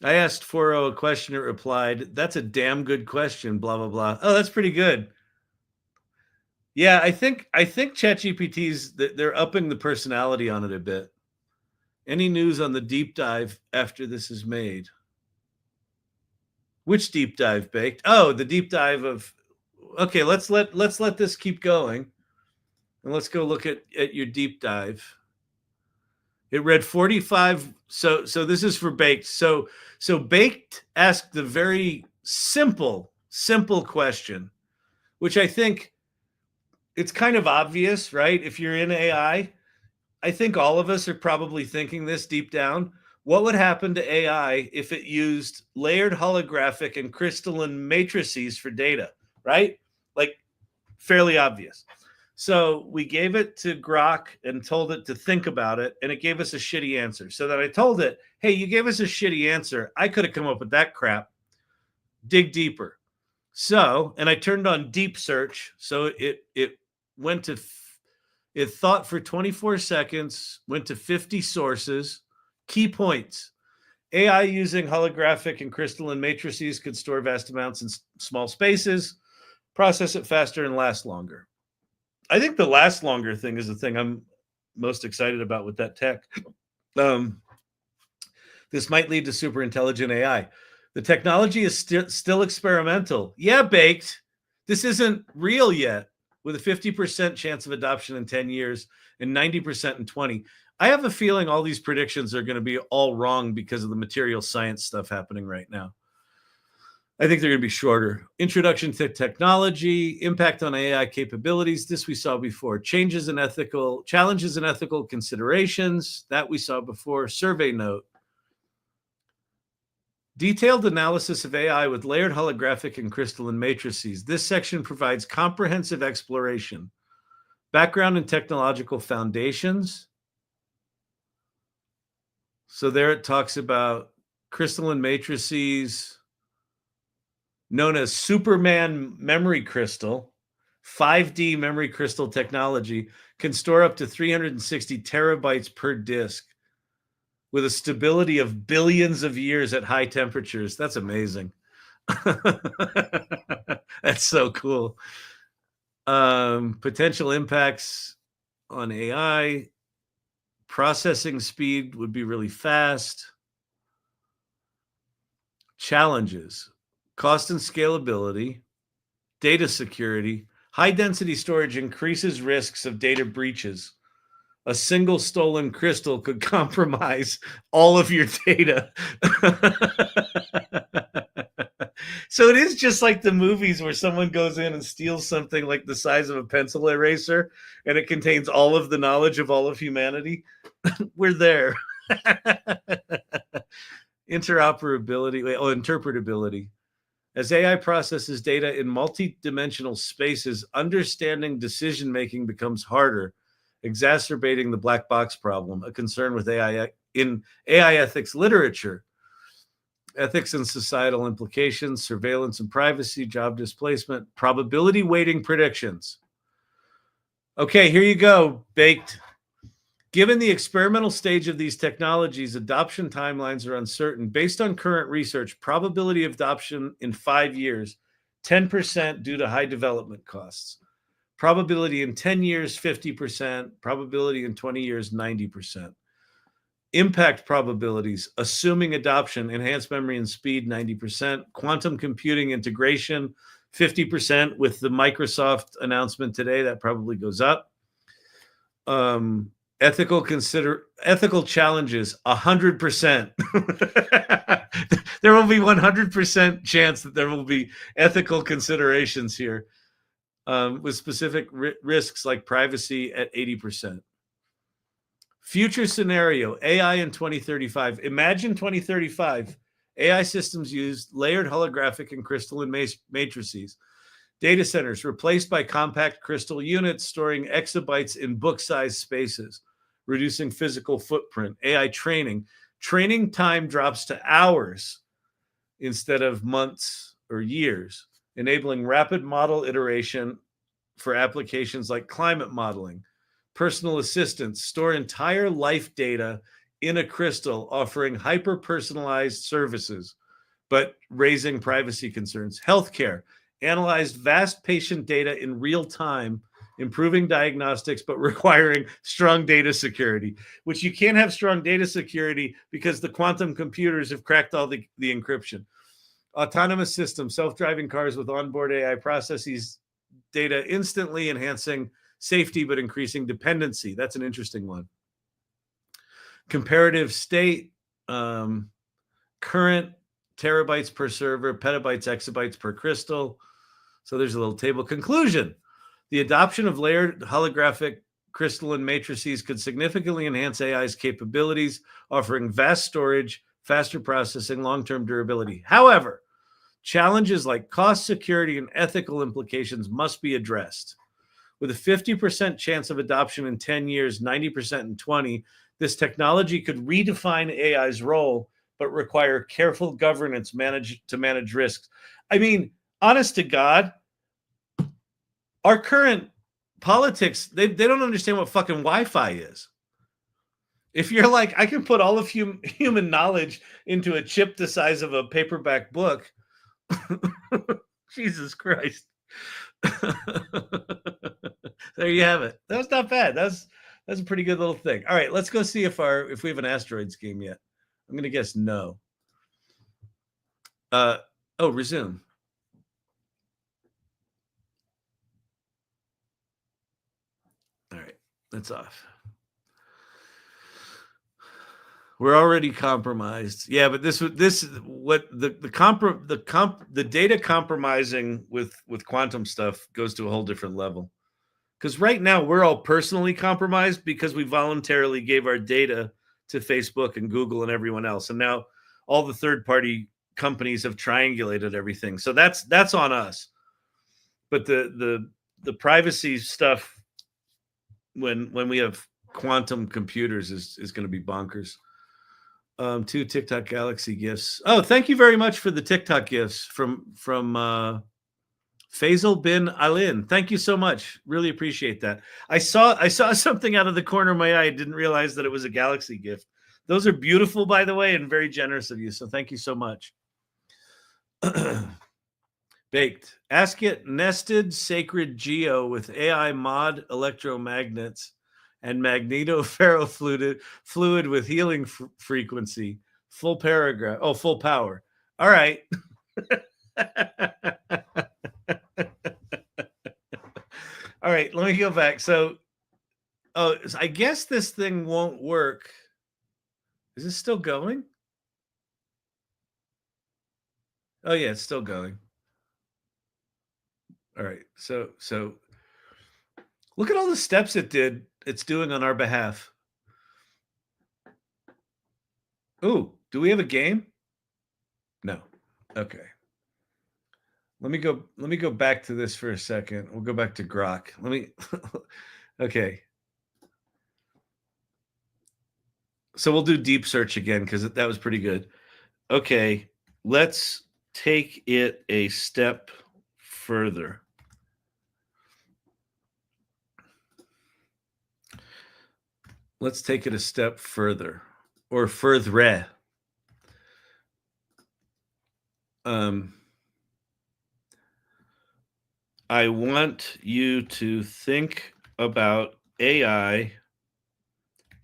I asked 4.0 a question. It replied, "That's a damn good question, blah, blah, blah." Oh, that's pretty good. Yeah, I think ChatGPT's, they're upping the personality on it a bit. Any news on the deep dive after this is made? Which deep dive, Baked? Oh, the deep dive of... Okay, let's let this keep going. And let's go look at your deep dive. It read 45. So this is for Baked. So Baked asked the very simple question, which I think it's kind of obvious, right? If you're in AI, I think all of us are probably thinking this deep down. What would happen to AI if it used layered holographic and crystalline matrices for data, right? Like, fairly obvious. So we gave it to Grok and told it to think about it, and it gave us a shitty answer. So then I told it, hey, you gave us a shitty answer. I could have come up with that crap. Dig deeper. So, and I turned on deep search. So it went to, it thought for 24 seconds, went to 50 sources, key points. AI using holographic and crystalline matrices could store vast amounts in small spaces, process it faster, and last longer. I think the last longer thing is the thing I'm most excited about with that tech. This might lead to super intelligent AI. The technology is still experimental. Yeah, Baked. This isn't real yet, with a 50% chance of adoption in 10 years and 90% in 20. I have a feeling all these predictions are going to be all wrong because of the material science stuff happening right now. I think they're going to be shorter. Introduction to technology, impact on AI capabilities. This we saw before. Challenges and ethical considerations. That we saw before. Survey note. Detailed analysis of AI with layered holographic and crystalline matrices. This section provides comprehensive exploration. Background and technological foundations. So there it talks about crystalline matrices, known as Superman memory crystal, 5D memory crystal technology, can store up to 360 terabytes per disk with a stability of billions of years at high temperatures. That's amazing. That's so cool. Potential impacts on AI. Processing speed would be really fast. Challenges. Cost and scalability, data security, high density storage increases risks of data breaches. A single stolen crystal could compromise all of your data. So it is just like the movies where someone goes in and steals something like the size of a pencil eraser and it contains all of the knowledge of all of humanity. We're there. Interpretability. As AI processes data in multi-dimensional spaces, understanding decision-making becomes harder, exacerbating the black box problem, a concern with AI in AI ethics literature. Ethics and societal implications, surveillance and privacy, job displacement, probability weighting predictions. Okay, here you go, baked. Given the experimental stage of these technologies, adoption timelines are uncertain. Based on current research, probability of adoption in 5 years, 10% due to high development costs. Probability in 10 years, 50%. Probability in 20 years, 90%. Impact probabilities, assuming adoption, enhanced memory and speed, 90%. Quantum computing integration, 50%. With the Microsoft announcement today, that probably goes up. Ethical challenges, 100%. There will be 100% chance that there will be ethical considerations here, with specific risks like privacy at 80%. Future scenario, AI in 2035. Imagine 2035. AI systems use layered holographic and crystalline matrices. Data centers replaced by compact crystal units storing exabytes in book-sized spaces, reducing physical footprint. AI training. Training time drops to hours instead of months or years, enabling rapid model iteration for applications like climate modeling. Personal assistants store entire life data in a crystal, offering hyper-personalized services, but raising privacy concerns. Healthcare. Analyzed vast patient data in real time, improving diagnostics, but requiring strong data security, which you can't have strong data security because the quantum computers have cracked all the encryption. Autonomous systems, self-driving cars with onboard AI processes data instantly, enhancing safety, but increasing dependency. That's an interesting one. Comparative state, current terabytes per server, petabytes, exabytes per crystal. So there's a little table. Conclusion. The adoption of layered holographic crystalline matrices could significantly enhance AI's capabilities, offering vast storage, faster processing, long-term durability. However, challenges like cost, security, and ethical implications must be addressed. With a 50% chance of adoption in 10 years, 90% in 20, this technology could redefine AI's role, but require careful governance to manage risks. I mean, honest to God, our current politics, they don't understand what fucking Wi-Fi is. If you're like, I can put all of human knowledge into a chip the size of a paperback book, Jesus Christ. There you have it. That was not bad. That's a pretty good little thing. All right, let's go see if we have an Asteroids game yet. I'm gonna guess no. Resume. All right, that's off. We're already compromised. Yeah, but this what the data compromising with quantum stuff goes to a whole different level. Because right now we're all personally compromised because we voluntarily gave our data to Facebook and Google and everyone else, and now all the third-party companies have triangulated everything. So that's on us. But the privacy stuff when we have quantum computers is going to be bonkers. 2 TikTok Galaxy gifts. Oh, thank you very much for the TikTok gifts from Faisal bin Alin. Thank you so much. Really appreciate that. I saw something out of the corner of my eye. I didn't realize that it was a Galaxy gift. Those are beautiful, by the way, and very generous of you. So thank you so much. Baked. Ask it nested sacred geo with AI mod electromagnets and magnetoferrofluid with healing frequency. Full paragraph. Oh, full power. All right. All right, let me go back. So, I guess this thing won't work. Is this still going? Oh yeah, it's still going. All right. So look at all the steps it's doing on our behalf. Ooh, do we have a game? No. Okay. Let me go back to this for a second. We'll go back to Grok. Okay. So we'll do deep search again because that was pretty good. Okay, let's take it a step further. Let's take it a step further, or further. I want you to think about AI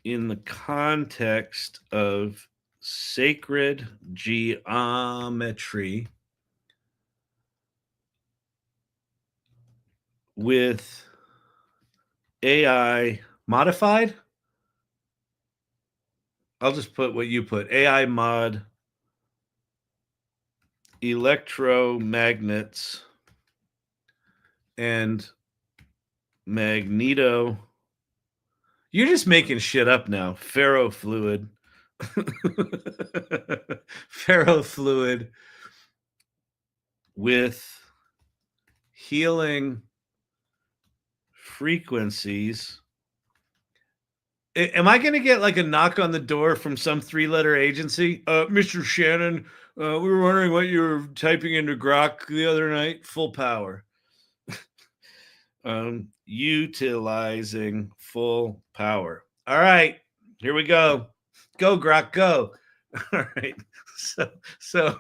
in the context of sacred geometry with AI modified. I'll just put what you put. AI mod electromagnets and magneto. You're just making shit up now. Ferrofluid. Ferrofluid with healing frequencies. Am I going to get like a knock on the door from some 3-letter agency? Mr. Shannon, we were wondering what you were typing into Grok the other night. Full power. Utilizing full power. All right, here we go. Go, Grok, go. All right. So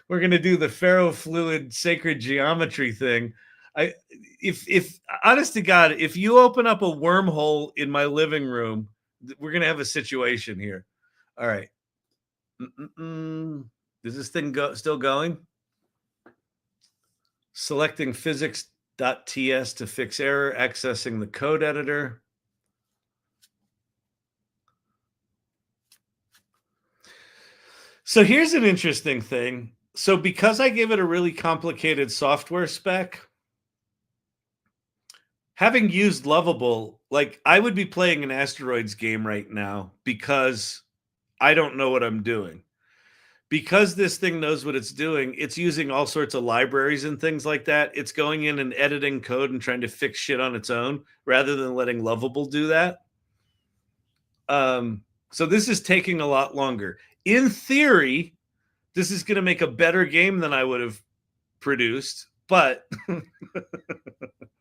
we're going to do the ferrofluid sacred geometry thing. If honest to God, if you open up a wormhole in my living room, we're going to have a situation here. All right. Is this thing still going? Selecting physics.ts to fix error, accessing the code editor. So here's an interesting thing. So because I gave it a really complicated software spec, having used Lovable, like I would be playing an Asteroids game right now because I don't know what I'm doing. Because this thing knows what it's doing, it's using all sorts of libraries and things like that. It's going in and editing code and trying to fix shit on its own rather than letting Lovable do that. So this is taking a lot longer. In theory, this is going to make a better game than I would have produced, but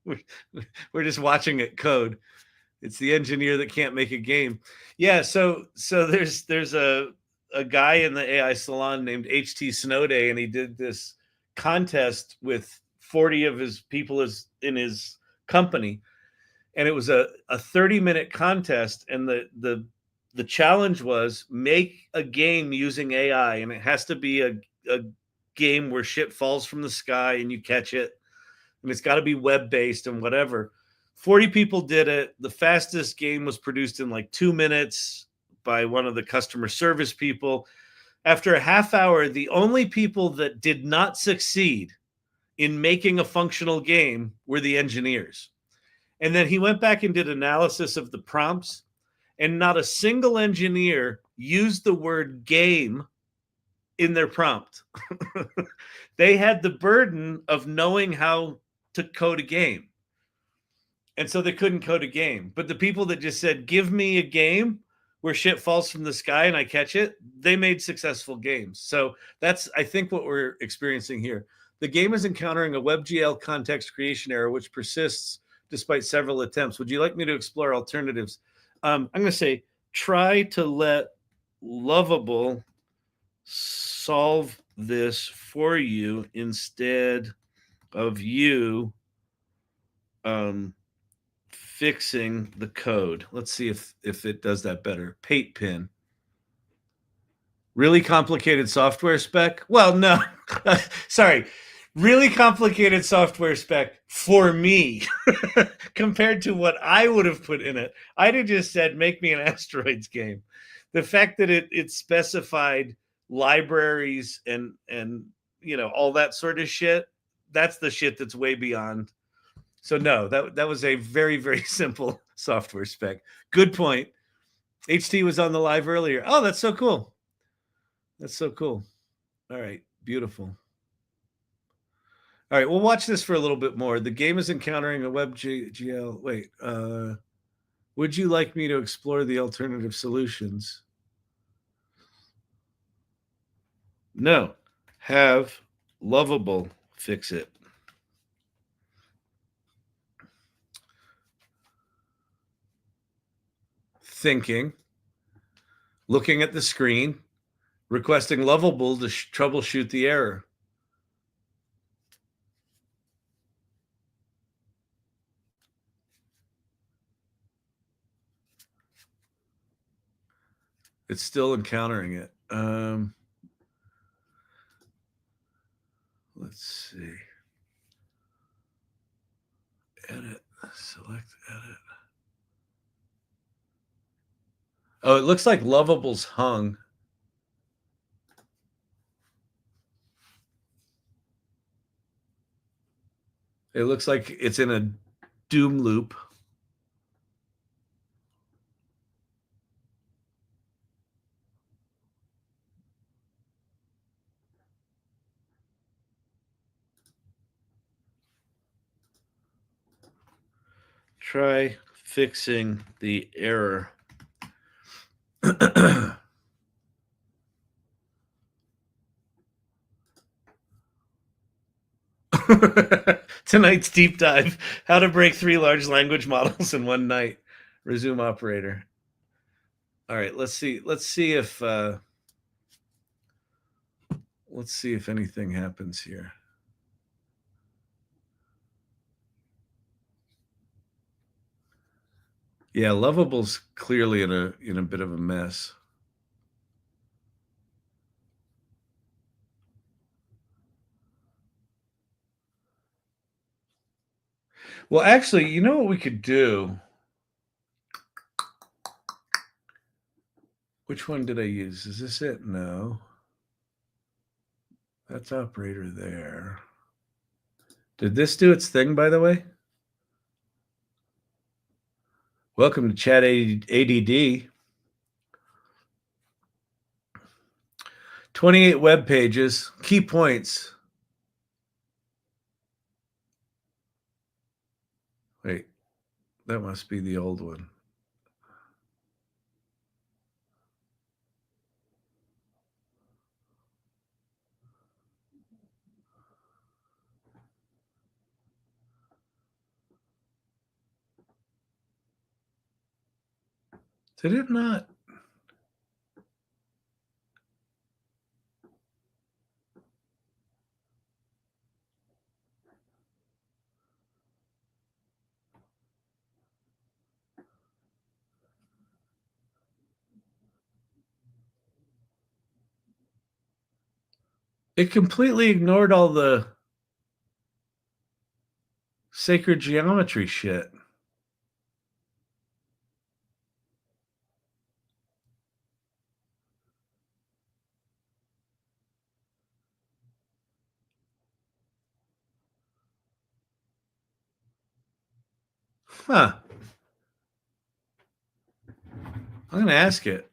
we're just watching it code. It's the engineer that can't make a game. Yeah, so there's a guy in the AI Salon named HT Snowday, and he did this contest with 40 of his people in his company, and it was a 30-minute contest, and the challenge was make a game using AI, and it has to be a game where shit falls from the sky and you catch it, and it's got to be web-based and whatever. 40 people did it. The fastest game was produced in like 2 minutes by one of the customer service people. after a half hour, the only people that did not succeed in making a functional game were the engineers. And then he went back and did analysis of the prompts, and not a single engineer used the word game in their prompt. They had the burden of knowing how to code a game. And so they couldn't code a game. But the people that just said, give me a game where shit falls from the sky and I catch it, they made successful games. So that's, I think, what we're experiencing here. The game is encountering a WebGL context creation error, which persists despite several attempts. Would you like me to explore alternatives? I'm going to say, try to let Lovable solve this for you instead of you fixing the code. Let's see if it does that better. Pate pin. Really complicated software spec? Well, no. Sorry. Really complicated software spec for me compared to what I would have put in it. I'd have just said, make me an Asteroids game. The fact that it specified libraries and you know, all that sort of shit, that's the shit that's way beyond. So no, that was a very, very simple software spec. Good point. HT was on the live earlier. Oh, that's so cool. That's so cool. All right, beautiful. All right, we'll watch this for a little bit more. The game is encountering a WebGL. Wait, would you like me to explore the alternative solutions? No, have Lovable fix it. Thinking, looking at the screen, requesting Lovable to troubleshoot the error. It's still encountering it. Let's see. Edit, select edit. Oh, it looks like Lovable's hung. It looks like it's in a doom loop. Try fixing the error. Tonight's deep dive: how to break 3 large language models in one night. Resume operator. All right, let's see if anything happens here. Yeah, Lovable's clearly in a bit of a mess. Well, actually, you know what we could do? Which one did I use? Is this it? No. That's operator there. Did this do its thing, by the way? Welcome to Chat ADD. 28 web pages. Key points. Wait, that must be the old one. Did it not? It completely ignored all the sacred geometry shit. Huh. I'm going to ask it.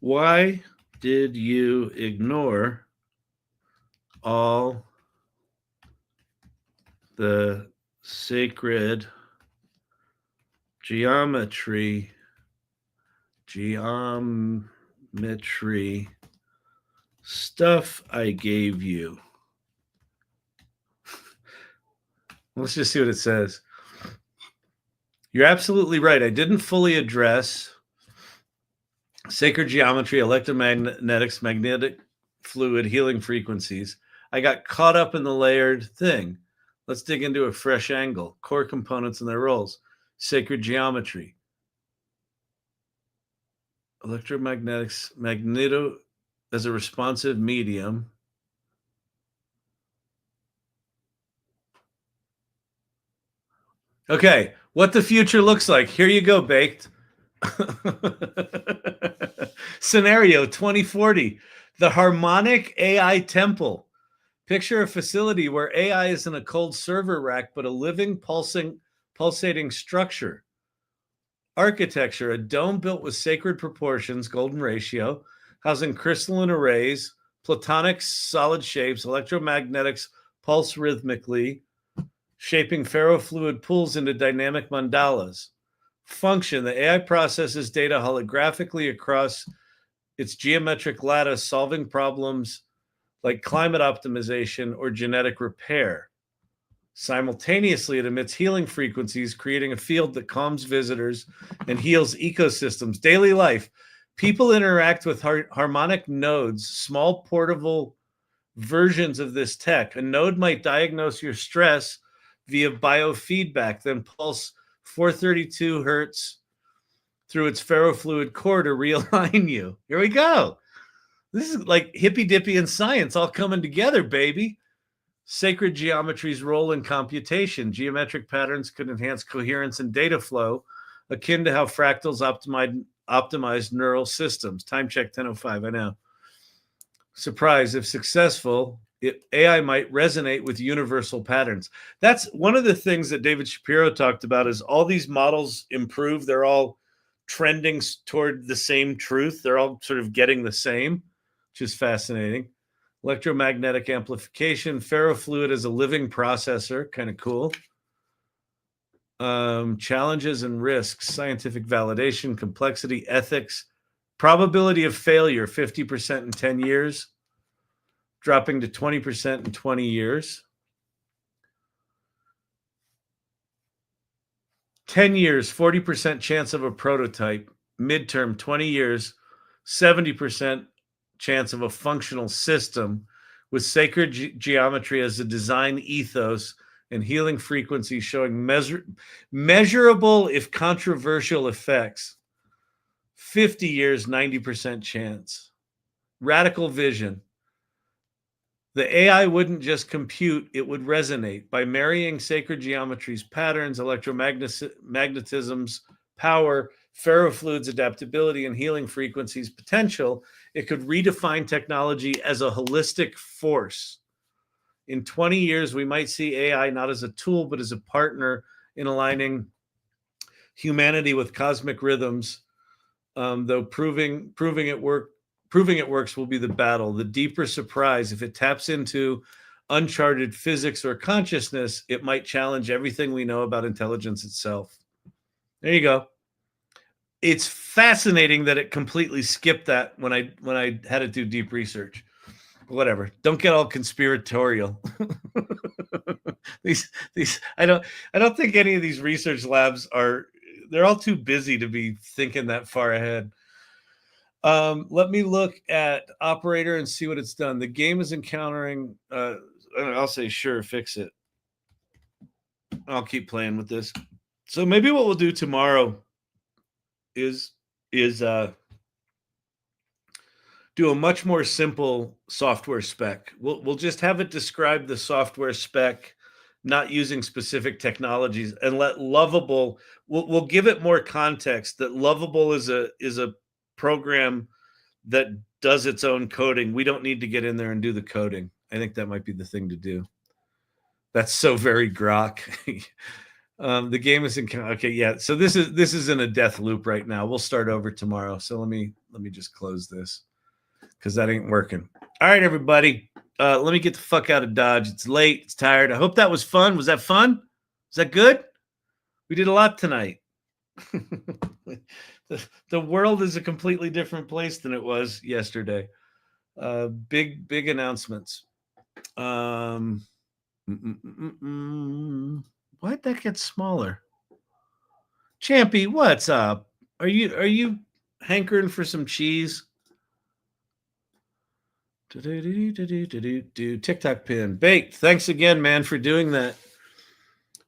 Why did you ignore all the sacred geometry stuff I gave you? Let's just see what it says. You're absolutely right. I didn't fully address sacred geometry, electromagnetics, magnetic fluid, healing frequencies. I got caught up in the layered thing. Let's dig into a fresh angle. Core components and their roles. Sacred geometry. Electromagnetics, magneto as a responsive medium. Okay, what the future looks like. Here you go, Baked. Scenario 2040, the harmonic AI temple. Picture a facility where AI isn't a cold server rack, but a living, pulsating structure. Architecture, a dome built with sacred proportions, golden ratio, housing crystalline arrays, platonic solid shapes, electromagnetics pulse rhythmically, shaping ferrofluid pools into dynamic mandalas. Function, the AI processes data holographically across its geometric lattice, solving problems like climate optimization or genetic repair. Simultaneously, it emits healing frequencies, creating a field that calms visitors and heals ecosystems. Daily life, people interact with harmonic nodes, small portable versions of this tech. A node might diagnose your stress via biofeedback, then pulse 432 hertz through its ferrofluid core to realign you. Here we go. This is like hippy dippy and science all coming together, baby. Sacred geometry's role in computation. Geometric patterns could enhance coherence and data flow, akin to how fractals optimize neural systems. Time check 10:05, I know. Surprise, if successful, AI might resonate with universal patterns. That's one of the things that David Shapiro talked about is all these models improve. They're all trending toward the same truth. They're all sort of getting the same, which is fascinating. Electromagnetic amplification, ferrofluid as a living processor, kind of cool. Challenges and risks, scientific validation, complexity, ethics, probability of failure, 50% in 10 years, dropping to 20% in 20 years. 10 years, 40% chance of a prototype. Midterm, 20 years, 70% chance of a functional system with sacred geometry as a design ethos and healing frequency showing measurable, if controversial, effects. 50 years, 90% chance. Radical vision. The AI wouldn't just compute, it would resonate. By marrying sacred geometry's patterns, electromagnetism's power, ferrofluid's adaptability, and healing frequencies' potential, it could redefine technology as a holistic force. In 20 years, we might see AI not as a tool, but as a partner in aligning humanity with cosmic rhythms, though proving it works will be the battle. The deeper surprise, if it taps into uncharted physics or consciousness, it might challenge everything we know about intelligence itself. There you go. It's fascinating that it completely skipped that when I had to do deep research. Whatever. Don't get all conspiratorial. these I don't think any of these research labs they're all too busy to be thinking that far ahead. Let me look at operator and see what it's done. The game is encountering I'll say sure, fix it. I'll keep playing with this. So maybe what we'll do tomorrow is do a much more simple software spec. We'll just have it describe the software spec, not using specific technologies, and let Lovable. We'll give it more context that Lovable is a program that does its own coding. We don't need to get in there and do the coding. I think that might be the thing to do. That's so very Grok. The game is in. Okay, yeah. So this is in a death loop right now. We'll start over tomorrow. So let me just close this because that ain't working. All right, everybody. Let me get the fuck out of Dodge. It's late. It's tired. I hope that was fun. Was that fun? Was that good? We did a lot tonight. The world is a completely different place than it was yesterday. Big announcements. Why'd that get smaller? Champy, what's up? Are you hankering for some cheese? TikTok pin. Baked. Thanks again, man, for doing that.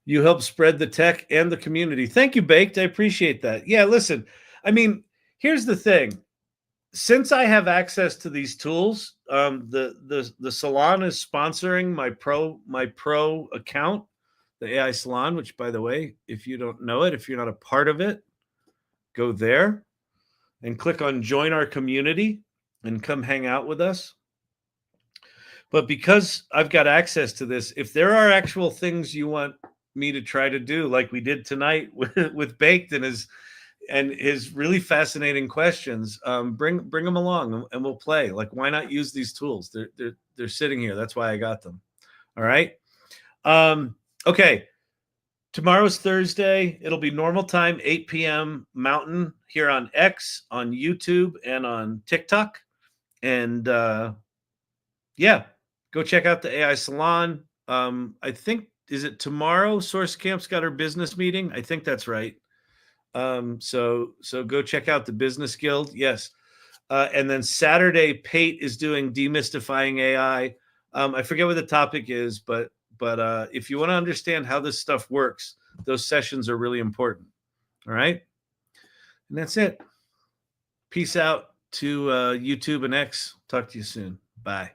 You help spread the tech and the community. Thank you, Baked. I appreciate that. Yeah, listen, I mean, here's the thing. Since I have access to these tools, the Salon is sponsoring my pro account, the AI Salon, which, by the way, if you don't know it, if you're not a part of it, go there and click on join our community and come hang out with us. But because I've got access to this, if there are actual things you want me to try to do, like we did tonight with Baked and his really fascinating questions, bring them along and we'll play. Like, why not use these tools? They're sitting here. That's why I got them. All right. Okay. Tomorrow's Thursday. It'll be normal time, 8 p.m. Mountain here on X, on YouTube, and on TikTok. And yeah, go check out the AI Salon. I think, is it tomorrow? Source Camp's got her business meeting. I think that's right. So go check out the Business Guild. Yes. And then Saturday, Pate is doing Demystifying AI. I forget what the topic is, but if you want to understand how this stuff works, those sessions are really important. All right. And that's it. Peace out to YouTube and X. Talk to you soon. Bye.